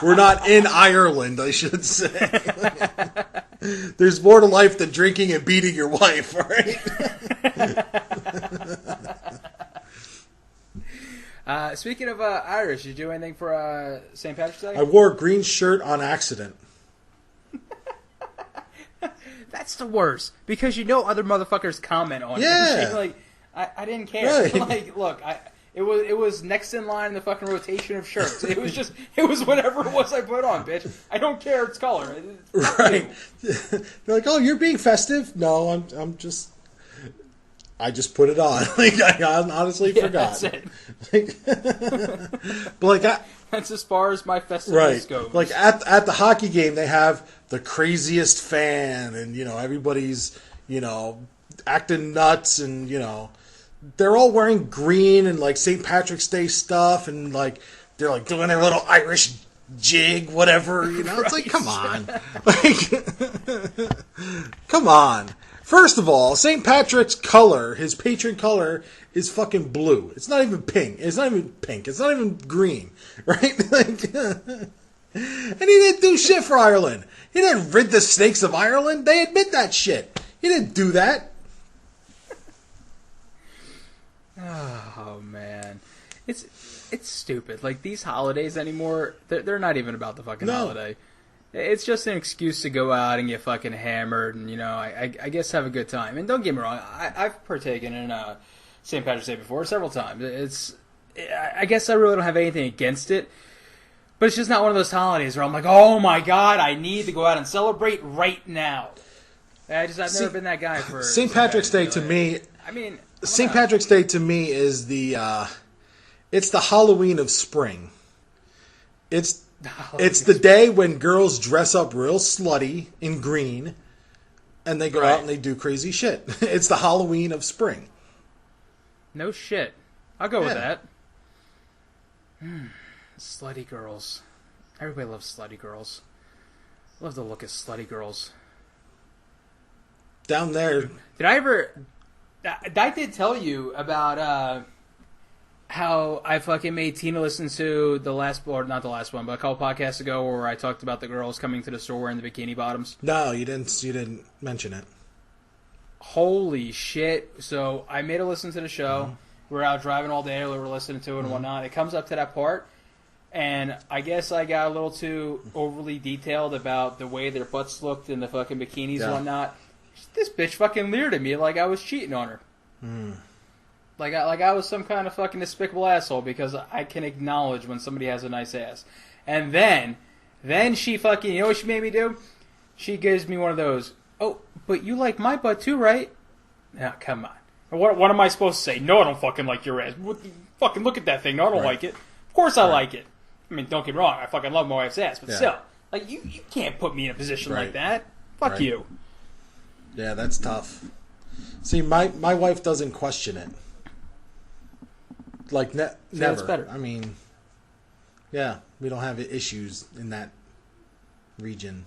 S2: We're not in Ireland, I should say. There's more to life than drinking and beating your wife, all right?
S3: Speaking of Irish, did you do anything for St. Patrick's Day?
S2: I wore a green shirt on accident.
S3: That's the worst, because other motherfuckers comment on
S2: Yeah.
S3: it. Like, I didn't care.
S2: Right.
S3: Like, look, it was next in line in the fucking rotation of shirts. It was whatever it was I put on, bitch. I don't care its color.
S2: Right. They're like, oh, you're being festive? No, I just put it on. Like, I honestly forgot.
S3: That's it.
S2: But like,
S3: That's as far as my festivities go.
S2: Like at the hockey game, they have the craziest fan, and everybody's acting nuts, and they're all wearing green and like St. Patrick's Day stuff, and like they're like doing their little Irish jig, whatever. It's like, come on, like, come on. First of all, St. Patrick's color, his patron color, is fucking blue. It's not even pink. It's not even pink. It's not even green, right? Like, and he didn't do shit for Ireland. He didn't rid the snakes of Ireland. They admit that shit. He didn't do that.
S3: Oh man, it's stupid. Like, these holidays anymore, they're not even about the fucking holiday. It's just an excuse to go out and get fucking hammered and, I guess have a good time. And don't get me wrong, I've partaken in St. Patrick's Day before several times. I guess I really don't have anything against it. But it's just not one of those holidays where I'm like, oh my god, I need to go out and celebrate right now. I've never been that guy for
S2: St. Patrick's Day to me.
S3: I mean,
S2: St. Patrick's Day to me is it's the Halloween of spring. It's the day when girls dress up real slutty in green, and they go out and they do crazy shit. It's the Halloween of spring.
S3: No shit. I'll go with that. Slutty girls. Everybody loves slutty girls. Love the look of slutty girls.
S2: Down there.
S3: Did I ever... I did tell you about how I fucking made Tina listen to the last... Or not the last one, but a couple podcasts ago where I talked about the girls coming to the store wearing the bikini bottoms.
S2: No, you didn't mention it.
S3: Holy shit. So I made her listen to the show. Mm-hmm. We're out driving all day. We were listening to it and whatnot. It comes up to that part. And I guess I got a little too overly detailed about the way their butts looked in the fucking bikinis and whatnot. This bitch fucking leered at me like I was cheating on her. Like I was some kind of fucking despicable asshole because I can acknowledge when somebody has a nice ass. And then she fucking, you know what she made me do? She gives me one of those, oh, but you like my butt too, right? Now, come on. What am I supposed to say? No, I don't fucking like your ass. Fucking look at that thing. No, I don't like it. Of course I like it. I mean, don't get me wrong. I fucking love my wife's ass. But still, like, you can't put me in a position like that. Fuck you.
S2: Yeah, that's tough. See, my wife doesn't question it. Like, never.
S3: That's better.
S2: I mean, yeah, we don't have issues in that region.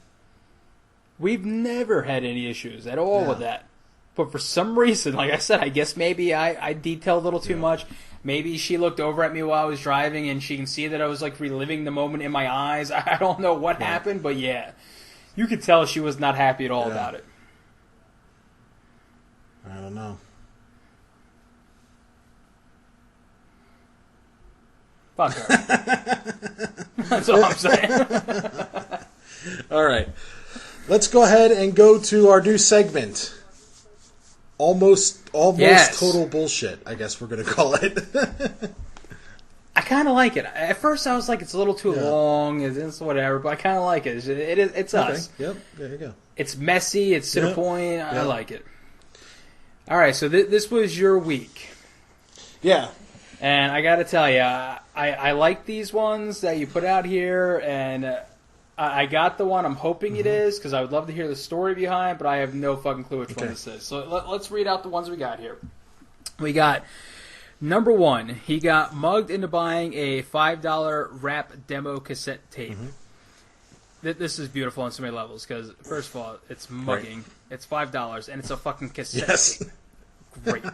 S3: We've never had any issues at all with that. But for some reason, like I said, I guess maybe I detailed a little too much. Maybe she looked over at me while I was driving and she can see that I was like reliving the moment in my eyes. I don't know what happened, but yeah. You could tell she was not happy at all about it.
S2: I don't know.
S3: Fuck her. That's all I'm saying.
S2: All right. Let's go ahead and go to our new segment. Almost total bullshit, I guess we're going to call it.
S3: I kind of like it. At first I was like, it's a little too long, it's whatever, but I kind of like it. It's us.
S2: Yep, there you go.
S3: It's messy, it's to the point, I like it. All right, so this was your week.
S2: Yeah.
S3: And I got to tell you, I like these ones that you put out here, and I got the one I'm hoping it is, because I would love to hear the story behind, but I have no fucking clue which one this is. So let's read out the ones we got here. We got number 1. He got mugged into buying a $5 rap demo cassette tape. This is beautiful on so many levels, because first of all, it's mugging. Right. It's $5, and it's a fucking cassette tape. Great.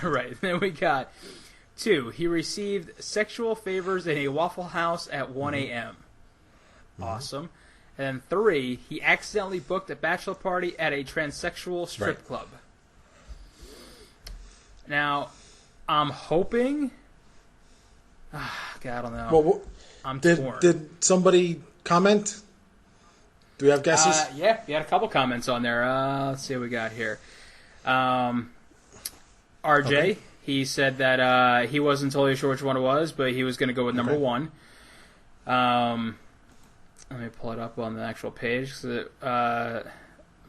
S3: All right. Then we got 2. He received sexual favors in a Waffle House at 1 a.m. Awesome. And then 3, he accidentally booked a bachelor party at a transsexual strip club. Now, I'm hoping... God, I don't know.
S2: Well,
S3: I'm torn.
S2: Did somebody comment? Do we have guesses?
S3: Yeah, we had a couple comments on there. Let's see what we got here. RJ, he said that he wasn't totally sure which one it was, but he was going to go with number 1. Let me pull it up on the actual page. My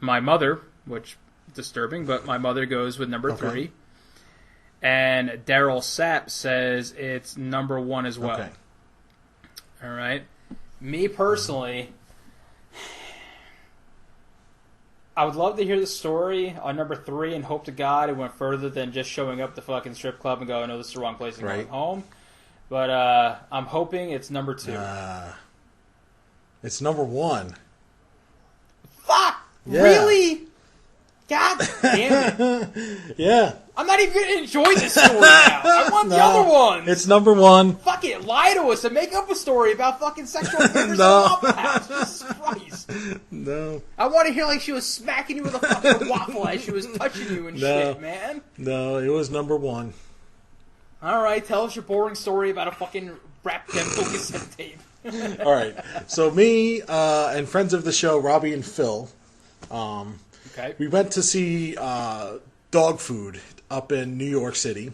S3: mother, which disturbing, but my mother goes with number 3. And Daryl Sapp says it's number 1 as well. Okay. All right. Me personally, I would love to hear the story on number 3 and hope to God it went further than just showing up at the fucking strip club and going, "No, this is the wrong place and going home." But I'm hoping it's number 2.
S2: It's number 1.
S3: Fuck! Yeah. Really? God damn it.
S2: Yeah.
S3: I'm not even going to enjoy this story now. I want the other ones.
S2: It's number 1.
S3: Fuck it. Lie to us and make up a story about fucking sexual favors in the Waffle House. Jesus Christ.
S2: No.
S3: I want to hear like she was smacking you with a fucking waffle as she was touching you and shit, man.
S2: No, it was number 1.
S3: All right. Tell us your boring story about a fucking rap demo cassette tape.
S2: All right. So me and friends of the show, Robbie and Phil, we went to see Dog Food up in New York City.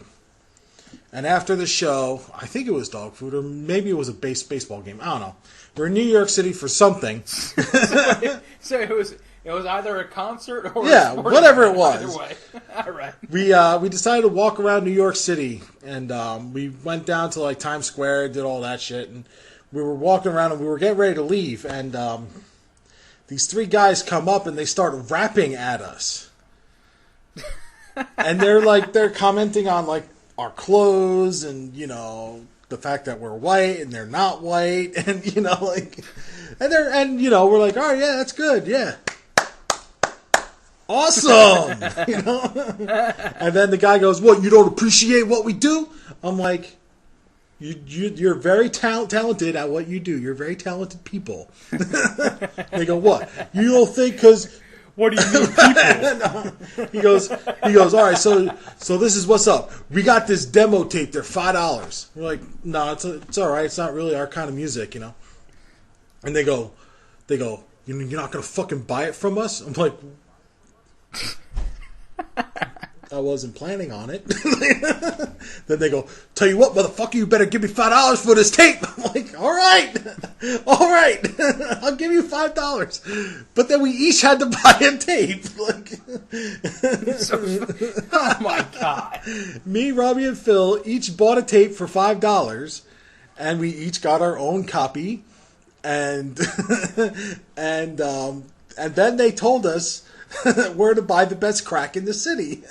S2: And after the show, I think it was Dog Food, or maybe it was a baseball game. I don't know. We're in New York City for something.
S3: So it was either a concert or
S2: whatever it was.
S3: Either way. All right.
S2: We decided to walk around New York City, and we went down to like Times Square, did all that shit, and we were walking around and we were getting ready to leave, and these 3 guys come up and they start rapping at us. And they're commenting on like our clothes and, you know, the fact that we're white and they're not white, and you know, like, and you know, we're like, all right, yeah, that's good, yeah, awesome, you know. And then the guy goes, "What? You don't appreciate what we do?" I'm like, You're very talented at what you do. You're very talented people. They go, "What? You don't think because?"
S3: What do you mean, people?
S2: No. He goes, all right, so this is what's up. We got this demo tape. They're $5. We're like, no, it's all right. It's not really our kind of music, you know. And they go, you're not going to fucking buy it from us? I'm like, I wasn't planning on it. Then they go, "Tell you what, motherfucker, you better give me $5 for this tape." I'm like, all right, I'll give you $5. But then we each had to buy a tape. Like,
S3: oh my God.
S2: Me, Robbie, and Phil each bought a tape for $5, and we each got our own copy, and and then they told us where to buy the best crack in the city.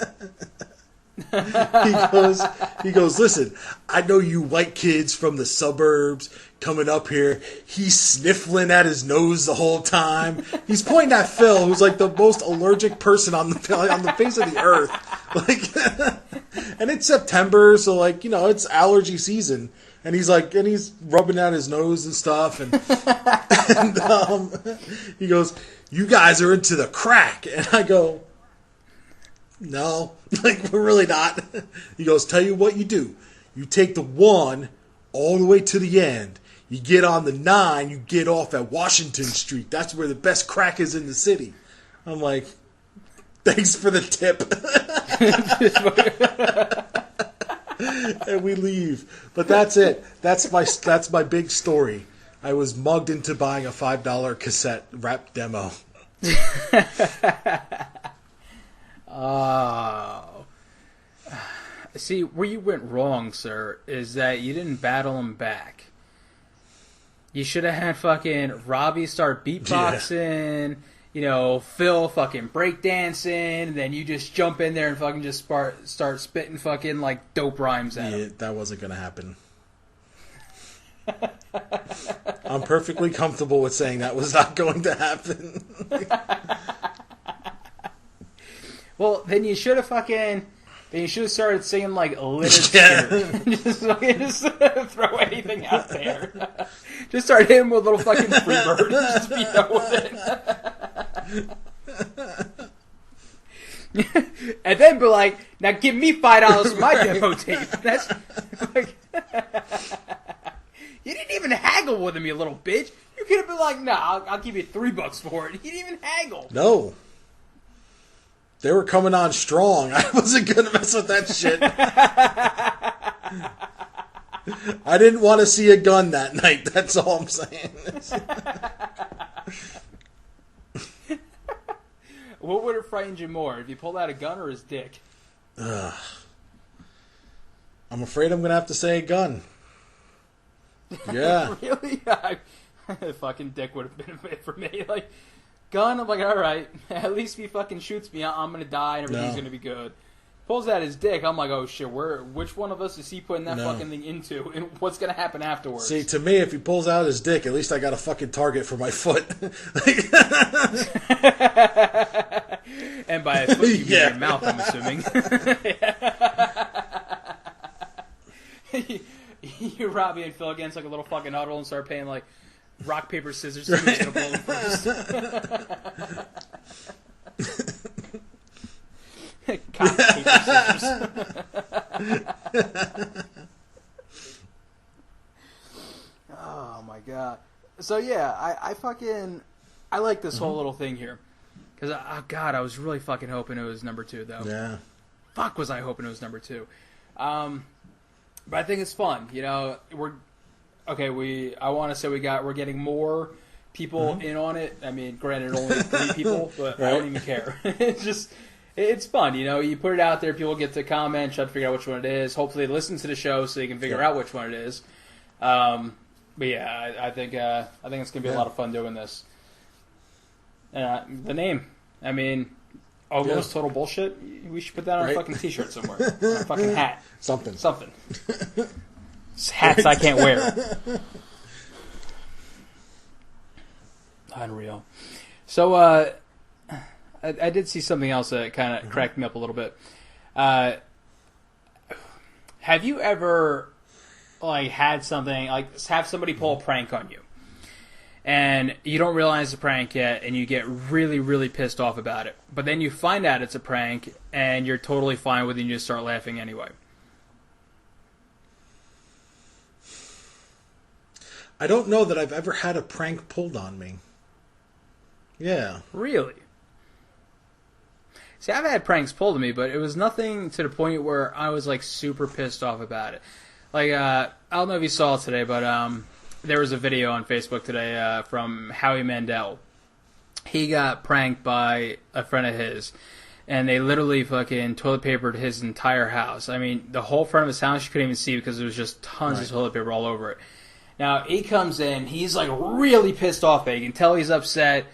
S2: He goes, "Listen, I know you white kids from the suburbs coming up here." He's sniffling at his nose the whole time. He's pointing at Phil, who's like the most allergic person on the face of the earth. Like, and it's September, so like, you know, it's allergy season. And he's rubbing out his nose and stuff, and he goes, "You guys are into the crack," and I go, "No, like, we're really not." He goes, "Tell you what you do. You take the 1 all the way to the end. You get on the 9, you get off at Washington Street. That's where the best crack is in the city." I'm like, "Thanks for the tip." And we leave. But that's it. That's my big story. I was mugged into buying a $5 cassette rap demo.
S3: Oh. See, where you went wrong, sir, is that you didn't battle him back. You should have had fucking Robbie start beatboxing, Phil fucking breakdancing, and then you just jump in there and fucking just start spitting fucking like dope rhymes at him.
S2: That wasn't gonna happen. I'm perfectly comfortable with saying that was not going to happen.
S3: Well, then you should have started singing like Lynyrd Skynyrd. just throw anything out there. Just start hitting with a little fucking Freebird. Just be done with it. And then be like, now give me $5 for my demo tape. That's like, you didn't even haggle with him, you little bitch. You could have been like, nah, I'll give you $3 for it. You didn't even haggle.
S2: No. They were coming on strong. I wasn't going to mess with that shit. I didn't want to see a gun that night. That's all I'm saying.
S3: What would have frightened you more? If you pulled out a gun or his dick?
S2: I'm afraid I'm going to have to say a gun. Yeah.
S3: Really? Fucking dick would have been a bit for me. Like, gun, I'm like, alright, at least if he fucking shoots me, I'm gonna die and everything's gonna be good. Pulls out his dick, I'm like, oh shit, which one of us is he putting that fucking thing into, and what's gonna happen afterwards?
S2: See, to me, if he pulls out his dick, at least I got a fucking target for my foot.
S3: And by a foot, you mean your mouth, I'm assuming. You, Robbie, and Phil against like a little fucking huddle and start playing like rock, paper, scissors. Who's gonna blow him first? Cock, paper, scissors. Oh my god. So yeah, I like this whole little thing here. Because, God, I was really fucking hoping it was number 2, though.
S2: Yeah.
S3: Fuck was I hoping it was number 2. But I think it's fun. I want to say we're getting more people in on it. I mean, granted, only 3 people, but I don't even care. It's fun. You put it out there, people get to comment, try to figure out which one it is. Hopefully they listen to the show so they can figure out which one it is. But yeah, I think it's going to be a lot of fun doing this. The name. I mean, almost total bullshit. We should put that on a fucking t-shirt somewhere. On a fucking hat.
S2: Something.
S3: Hats I can't wear. Unreal. So, I did see something else that kind of cracked me up a little bit. Have you ever, had something, have somebody pull a prank on you? And you don't realize the prank yet, and you get really, really pissed off about it. But then you find out it's a prank, and you're totally fine with it, and you just start laughing anyway.
S2: I don't know that I've ever had a prank pulled on me. Yeah.
S3: Really? See, I've had pranks pulled on me, but it was nothing to the point where I was, super pissed off about it. I don't know if you saw it today, but, there was a video on Facebook today from Howie Mandel. He got pranked by a friend of his, and they literally fucking toilet papered his entire house. I mean, the whole front of his house you couldn't even see because there was just tons of toilet paper all over it. Now, he comes in, he's really pissed off. You can tell he's upset.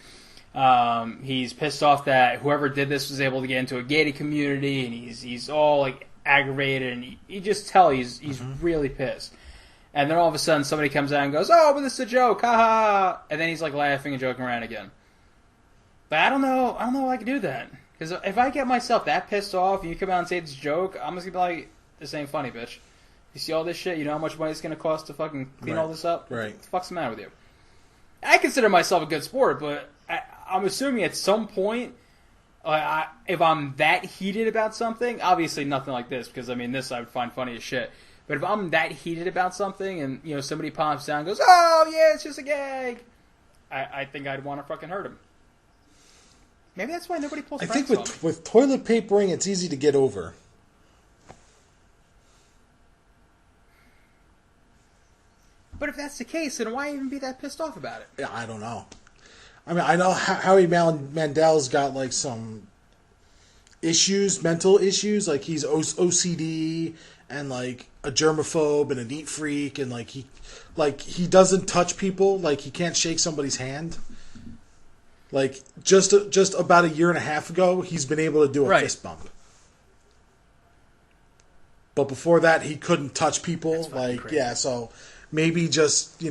S3: He's pissed off that whoever did this was able to get into a gated community, and he's all aggravated, and you just tell he's really pissed. And then all of a sudden somebody comes out and goes, oh, but this is a joke, haha. And then he's laughing and joking around again. But I don't know if I can do that. Because if I get myself that pissed off and you come out and say it's a joke, I'm just going to be like, this ain't funny, bitch. You see all this shit? You know how much money it's going to cost to fucking clean all this up?
S2: Right.
S3: What the fuck's the matter with you? I consider myself a good sport, but I'm assuming at some point, if I'm that heated about something, obviously nothing like this, because this I would find funny as shit. But if I'm that heated about something and, somebody pops down and goes, oh, yeah, it's just a gag, I think I'd want to fucking hurt him. Maybe that's why nobody pulls pranks on me.
S2: I think with toilet papering, it's easy to get over.
S3: But if that's the case, then why even be that pissed off about it?
S2: Yeah, I don't know. I know Howie Mandel's got, some issues, mental issues. He's OCD and, a germaphobe and a neat freak, and like he doesn't touch people, like he can't shake somebody's hand. Like just about a year and a half ago, he's been able to do a fist bump. But before that, he couldn't touch people. Like crazy. Yeah, so maybe just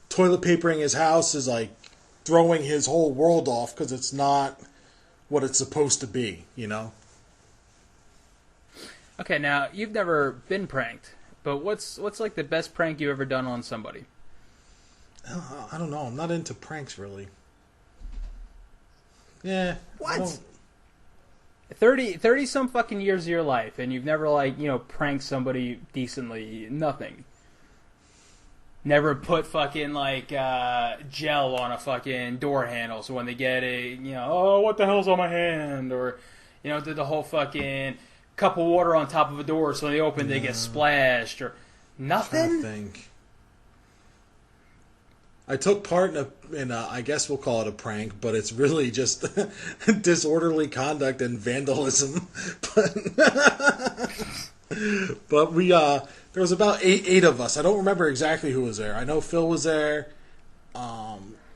S2: toilet papering his house is like throwing his whole world off because it's not what it's supposed to be.
S3: Okay, now you've never been pranked, but what's like the best prank you've ever done on somebody?
S2: I don't know. I'm not into pranks really. Yeah.
S3: What? 30 some fucking years of your life, and you've never pranked somebody decently. Nothing. Never put fucking gel on a fucking door handle, so when they get it, oh, what the hell's on my hand, or did the whole fucking cup of water on top of a door, so when they open they get splashed, or nothing.
S2: I'm trying to think. I took part in a, I guess we'll call it a prank, but it's really just disorderly conduct and vandalism. But we, there was about eight of us. I don't remember exactly who was there. I know Phil was there.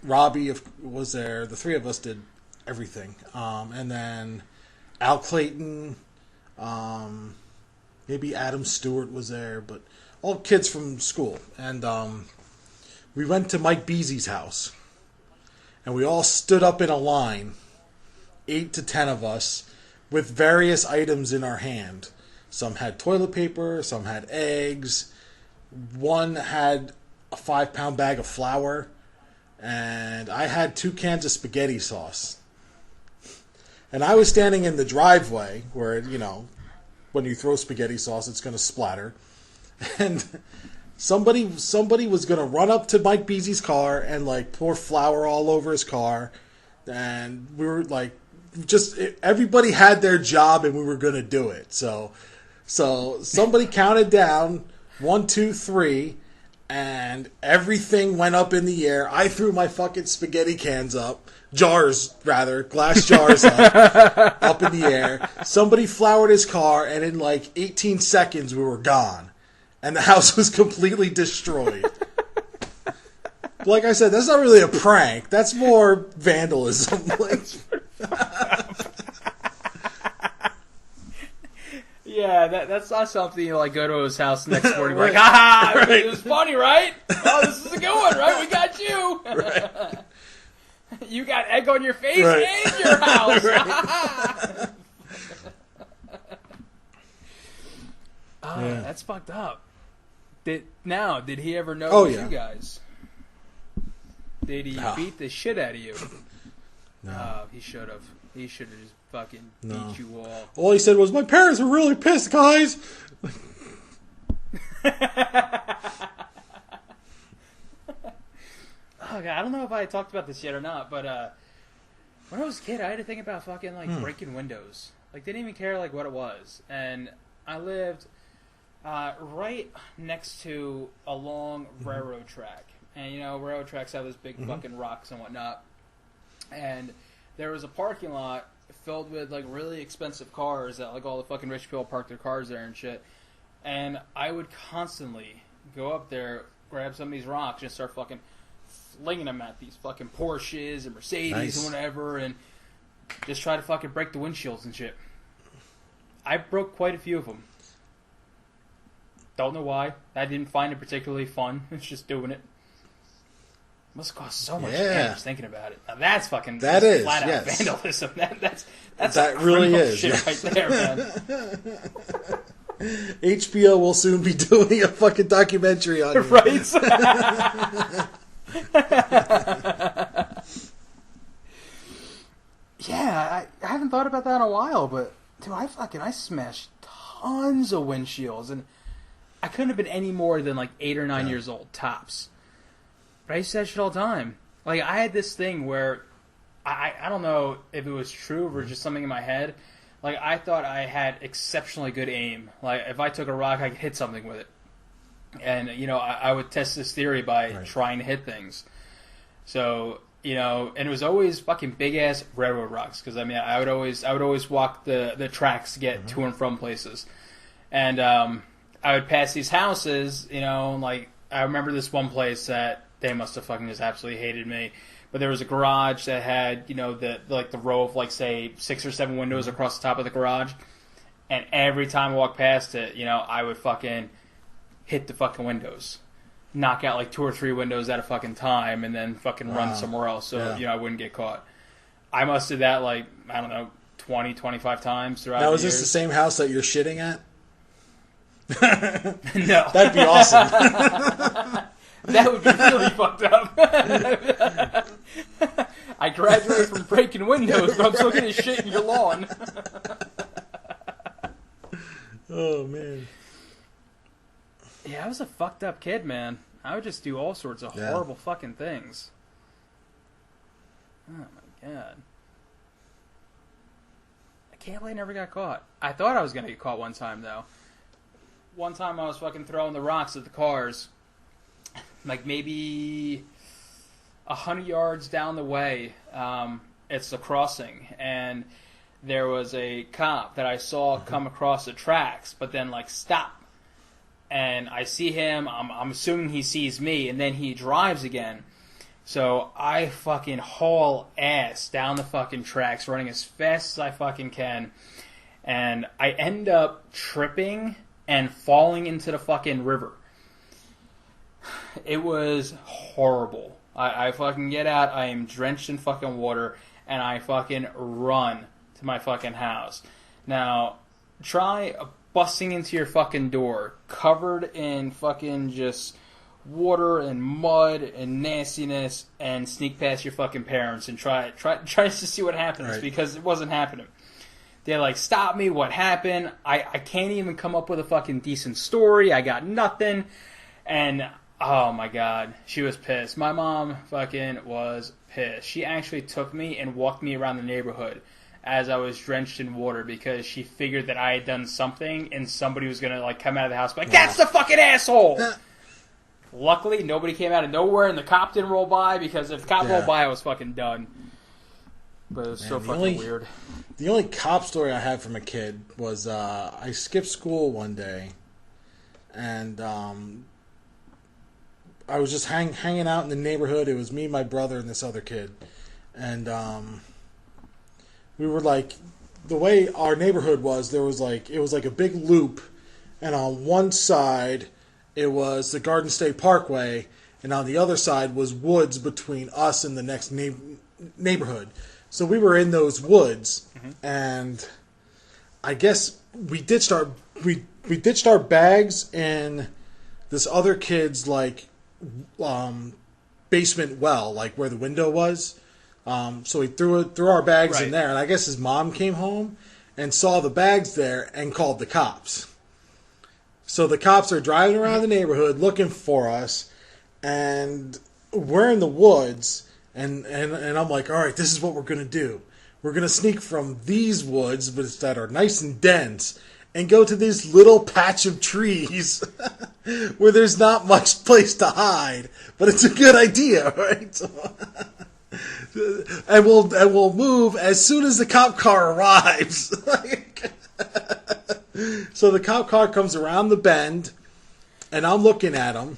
S2: Robbie was there. The three of us did everything. And then Al Clayton, maybe Adam Stewart was there, but all kids from school. And, we went to Mike Beasley's house, and we all stood up in a line, 8 to 10 of us, with various items in our hand. Some had toilet paper, some had eggs, one had a 5-pound bag of flour, and I had 2 cans of spaghetti sauce. And I was standing in the driveway where, when you throw spaghetti sauce, it's going to splatter. And somebody was going to run up to Mike Beasley's car and pour flour all over his car. And we were everybody had their job and we were going to do it. So somebody counted down 1, 2, 3, and everything went up in the air. I threw my fucking spaghetti cans up. Glass jars up in the air. Somebody floured his car, and in 18 seconds we were gone. And the house was completely destroyed. Like I said, that's not really a prank. That's more vandalism.
S3: Yeah, that's not something you go to his house the next morning. Right. Ha ha! It was funny, right? Oh, this is a good one, right? We got you.
S2: Right.
S3: You got egg on your face and your house. Right. Yeah. That's fucked up. Did he ever know you guys? Did he beat the shit out of you?
S2: No.
S3: He should have. He should have just fucking beat you all.
S2: All he said was, "My parents were really pissed, guys."
S3: Oh, God, I don't know if I talked about this yet or not, but when I was a kid, I had to think about fucking breaking windows. Didn't even care what it was, and I lived right next to a long railroad track, and railroad tracks have those big fucking rocks and whatnot, and there was a parking lot filled with really expensive cars that all the fucking rich people park their cars there and shit, and I would constantly go up there, grab some of these rocks, and start fucking flinging them at these fucking Porsches and Mercedes and whatever, and just try to fucking break the windshields and shit. I broke quite a few of them. Don't know why. I didn't find it particularly fun. It's just doing it. Must cost so much just thinking about it. Now that's fucking flat out vandalism. That's
S2: that really is
S3: shit right there, man.
S2: HBO will soon be doing a fucking documentary on you.
S3: Right? Yeah, I haven't thought about that in a while, but dude, I smashed tons of windshields, and I couldn't have been any more than 8 or 9 years old, tops. But I used to do that shit all the time. I had this thing where I don't know if it was true or just something in my head. I thought I had exceptionally good aim. If I took a rock, I could hit something with it. And, I would test this theory by trying to hit things. So, and it was always fucking big-ass railroad rocks. Because, I would always walk the tracks to get to and from places. And I would pass these houses, like I remember this one place that they must have fucking just absolutely hated me. But there was a garage that had, the row of, like, say, 6 or 7 windows across the top of the garage. And every time I walked past it, I would fucking hit the fucking windows. Knock out, like, 2 or 3 windows at a fucking time and then fucking run somewhere else so, I wouldn't get caught. I must have that, like, I don't know, 20, 25 times throughout the years.
S2: Now, is this the same house that you're shitting at?
S3: No.
S2: That'd be awesome.
S3: That would be really fucked up. I graduated from breaking windows, but I'm still getting shit in your lawn.
S2: Oh, man.
S3: Yeah, I was a fucked up kid, man. I would just do all sorts of horrible fucking things. Oh, my God. I can't believe I never got caught. I thought I was going to get caught one time, though. One time I was fucking throwing the rocks at the cars. Like maybe 100 yards down the way, it's the crossing, and there was a cop that I saw come across the tracks, but then like stop, and I see him. I'm assuming he sees me, and then he drives again. So I fucking haul ass down the fucking tracks, running as fast as I fucking can, and I end up tripping and falling into the fucking river. It was horrible. I fucking get out, I am drenched in fucking water, and I fucking run to my fucking house. Now, try busting into your fucking door, covered in fucking just water and mud and nastiness, and sneak past your fucking parents and try to see what happens, right. Because it wasn't happening. They're like, stop me, what happened? I can't even come up with a fucking decent story, I got nothing, and oh my God, she was pissed. My mom fucking was pissed. She actually took me and walked me around the neighborhood as I was drenched in water because she figured that I had done something and somebody was going to like come out of the house and be like, that's the fucking asshole! Luckily, nobody came out of nowhere and the cop didn't roll by because if the cop rolled by, I was fucking done. But it was so fucking weird.
S2: The only cop story I had from a kid was I skipped school one day and I was just hanging out in the neighborhood. It was me, my brother, and this other kid. And we were like, the way our neighborhood was, it was like a big loop. And on one side, it was the Garden State Parkway. And on the other side was woods between us and the next neighborhood. So we were in those woods. Mm-hmm. And I guess we ditched our bags in this other kid's, like, basement well, like where the window was. So we threw our bags in there, and I guess his mom came home and saw the bags there and called the cops. So the cops are driving around the neighborhood looking for us, and we're in the woods, and I'm like, all right, this is what we're gonna do. We're gonna sneak from these woods, but that are nice and dense, and go to this little patch of trees where there's not much place to hide, but it's a good idea, right? So, and we'll move as soon as the cop car arrives. So the cop car comes around the bend, and I'm looking at him,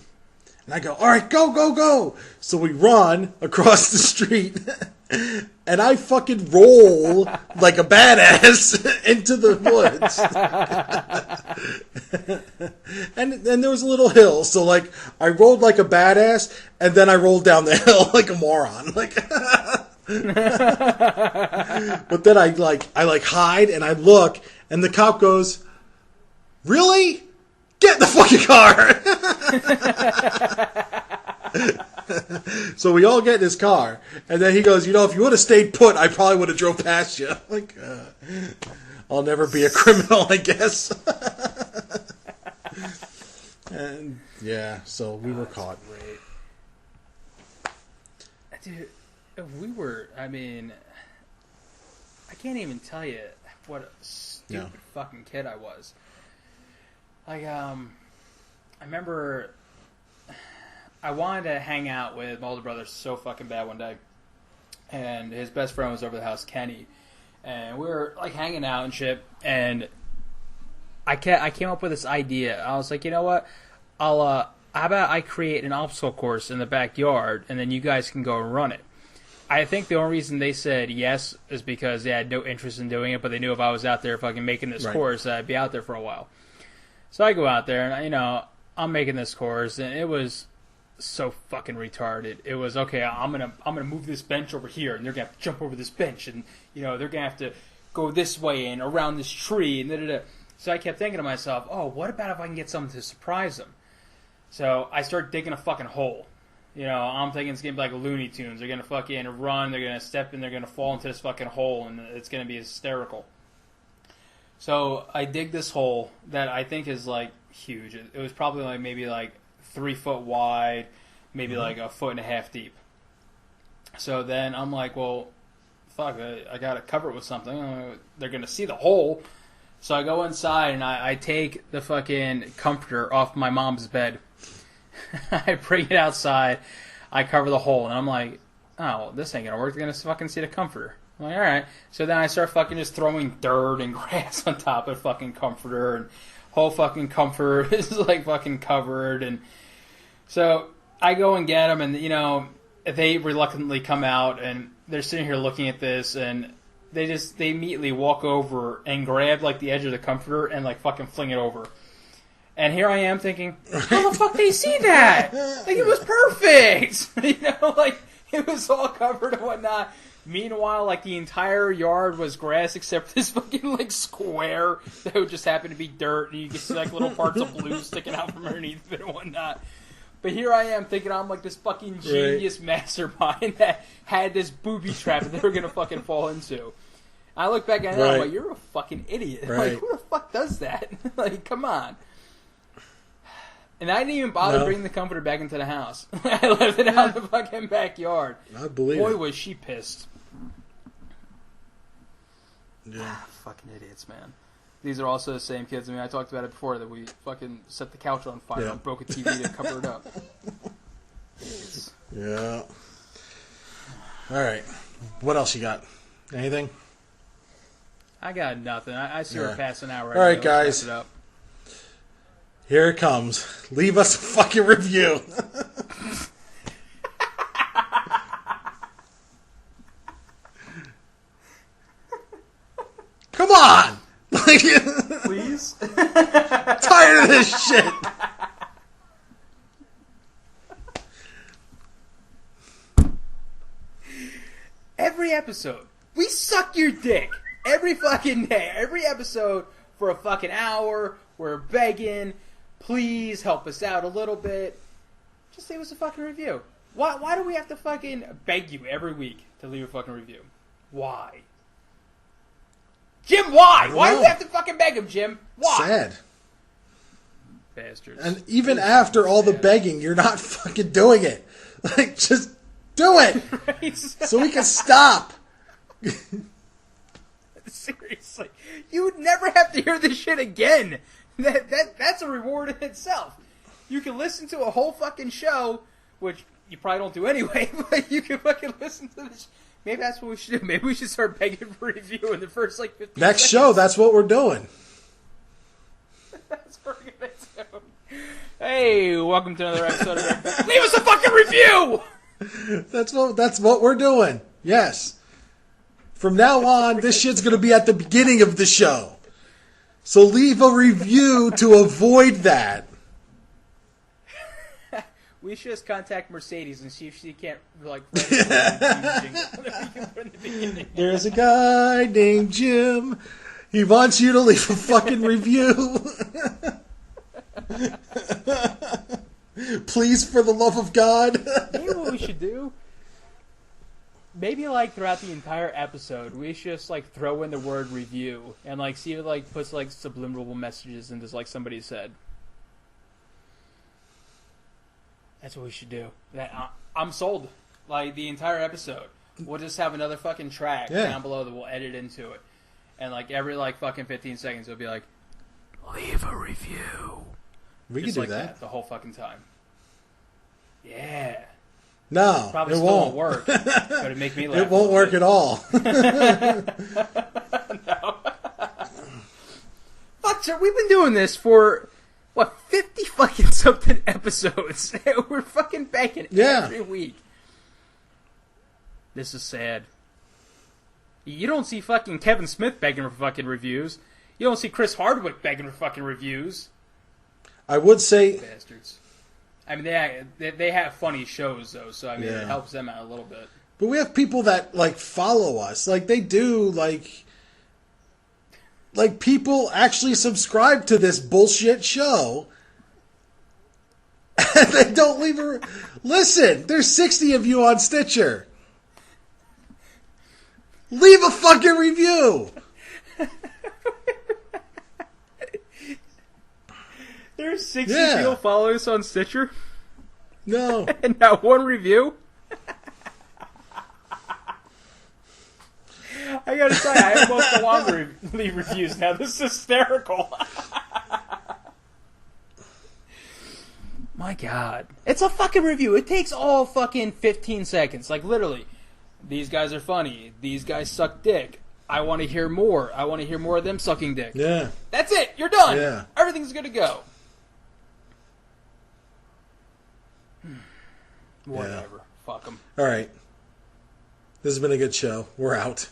S2: and I go, all right, go, go, go. So we run across the street, and I fucking roll like a badass into the woods. and there was a little hill, so like I rolled like a badass, and then I rolled down the hill like a moron. Like, but then I hide and I look, and the cop goes, "Really? Get in the fucking car!" So we all get in his car, and then he goes, if you would have stayed put, I probably would have drove past you. Like, I'll never be a criminal, I guess. And yeah, so we were caught.
S3: Great. Dude, I can't even tell you what a stupid fucking kid I was. Like, I remember I wanted to hang out with my older brother so fucking bad one day. And his best friend was over the house, Kenny. And we were, like, hanging out and shit. And I came up with this idea. I was like, you know what? How about I create an obstacle course in the backyard, and then you guys can go and run it. I think the only reason they said yes is because they had no interest in doing it, but they knew if I was out there fucking making this course, I'd be out there for a while. So I go out there, and you know, I'm making this course, and it was so fucking retarded. It was, okay, I'm gonna move this bench over here, and they're gonna have to jump over this bench, and you know, they're gonna have to go this way and around this tree, and da-da-da. So I kept thinking to myself, oh, what about if I can get something to surprise them? So I start digging a fucking hole. You know, I'm thinking it's going to be like Looney Tunes. They're going to fucking run, they're going to step in, they're going to fall into this fucking hole, and it's going to be hysterical. So I dig this hole that I think is like huge. It was probably like maybe like 3 foot wide, maybe like 1.5 foot deep. So then I'm like, well, fuck, I got to cover it with something. They're going to see the hole. So I go inside and I take the fucking comforter off my mom's bed. I bring it outside. I cover the hole. And I'm like, oh, this ain't going to work. They're going to fucking see the comforter. I'm like, all right. So then I start fucking just throwing dirt and grass on top of the fucking comforter. And whole fucking comforter is like fucking covered. And so I go and get them. And, you know, they reluctantly come out. And they're sitting here looking at this. And they immediately walk over and grab like the edge of the comforter and like fucking fling it over. And here I am thinking, how the fuck did they see that? Like, it was perfect. You know, like, it was all covered and whatnot. Meanwhile, like, the entire yard was grass except for this fucking, like, square that would just happen to be dirt. And you could see, like, little parts of blue sticking out from underneath it and whatnot. But here I am thinking I'm, like, this fucking genius mastermind that had this booby trap that they were going to fucking fall into. I look back at it and I'm like, you're a fucking idiot.
S2: Right.
S3: Like, who the fuck does that? Like, come on. And I didn't even bother bringing the comforter back into the house. I left it out in the fucking backyard.
S2: I believe
S3: Boy,
S2: it.
S3: was she pissed.
S2: Yeah.
S3: Fucking idiots, man. These are also the same kids. I mean, I talked about it before that we fucking set the couch on fire and broke a TV to cover it up. Idiots.
S2: Yeah. All right. What else you got? Anything?
S3: I got nothing. I see we're past an hour.
S2: All right,
S3: Let's
S2: guys.
S3: wrap it up.
S2: Here it comes. Leave us a fucking review. Come on!
S3: Please?
S2: Tired of this shit!
S3: Every episode, we suck your dick. Every fucking day. Every episode for a fucking hour. We're begging. Please help us out a little bit. Just leave us a fucking review. Why do we have to fucking beg you every week to leave a fucking review? Why? Jim, why? Why do we have to fucking beg him, Jim? Why?
S2: Sad.
S3: Bastards.
S2: And even after all the begging, you're not fucking doing it. Like, just do it!
S3: Right?
S2: So we can stop!
S3: Seriously. You would never have to hear this shit again. That's a reward in itself. You can listen to a whole fucking show, which you probably don't do anyway, but you can fucking listen to this. Maybe that's what we should do. Maybe we should start begging for review in the first, 15
S2: Next
S3: seconds.
S2: show, that's what we're doing.
S3: That's what we're gonna do. Hey, welcome to another episode of Leave us a fucking review!
S2: That's what we're doing. Yes. From now on, this shit's going to be at the beginning of the show. So leave a review to avoid that.
S3: We should just contact Mercedes and see if she can't, like,
S2: There's a guy named Jim. He wants you to leave a fucking review. Please, for the love of God.
S3: Maybe what we should do, maybe like throughout the entire episode, we should just like throw in the word review and like see if it like puts like subliminal messages into like somebody said. That's what we should do. I'm sold. Like the entire episode, we'll just have another fucking track down below that we'll edit into it, and like every like fucking 15 seconds, it'll be like, leave a review.
S2: We
S3: just
S2: can
S3: like
S2: do that
S3: the whole fucking time. Yeah.
S2: No,
S3: Probably
S2: it
S3: still
S2: won't
S3: work, but it'd make me laugh.
S2: It won't work at all.
S3: No. fuck, sir? We've been doing this for, 50 fucking something episodes. We're fucking banging every week. This is sad. You don't see fucking Kevin Smith begging for fucking reviews. You don't see Chris Hardwick begging for fucking reviews.
S2: I would say...
S3: Bastards. I mean, they have funny shows, though, so, I mean, it helps them out a little bit.
S2: But we have people that, like, follow us. Like, they do, like, people actually subscribe to this bullshit show. And they don't leave a... Listen, there's 60 of you on Stitcher. Leave a fucking review.
S3: There's 60 people following us on Stitcher?
S2: No.
S3: And not one review? I gotta say, I almost want to leave reviews now. This is hysterical. My God. It's a fucking review. It takes all fucking 15 seconds. Like, literally. These guys are funny. These guys suck dick. I want to hear more. I want to hear more of them sucking dick.
S2: Yeah.
S3: That's it. You're done.
S2: Yeah.
S3: Everything's good to go. Whatever. Fuck them.
S2: All right. This has been a good show. We're out.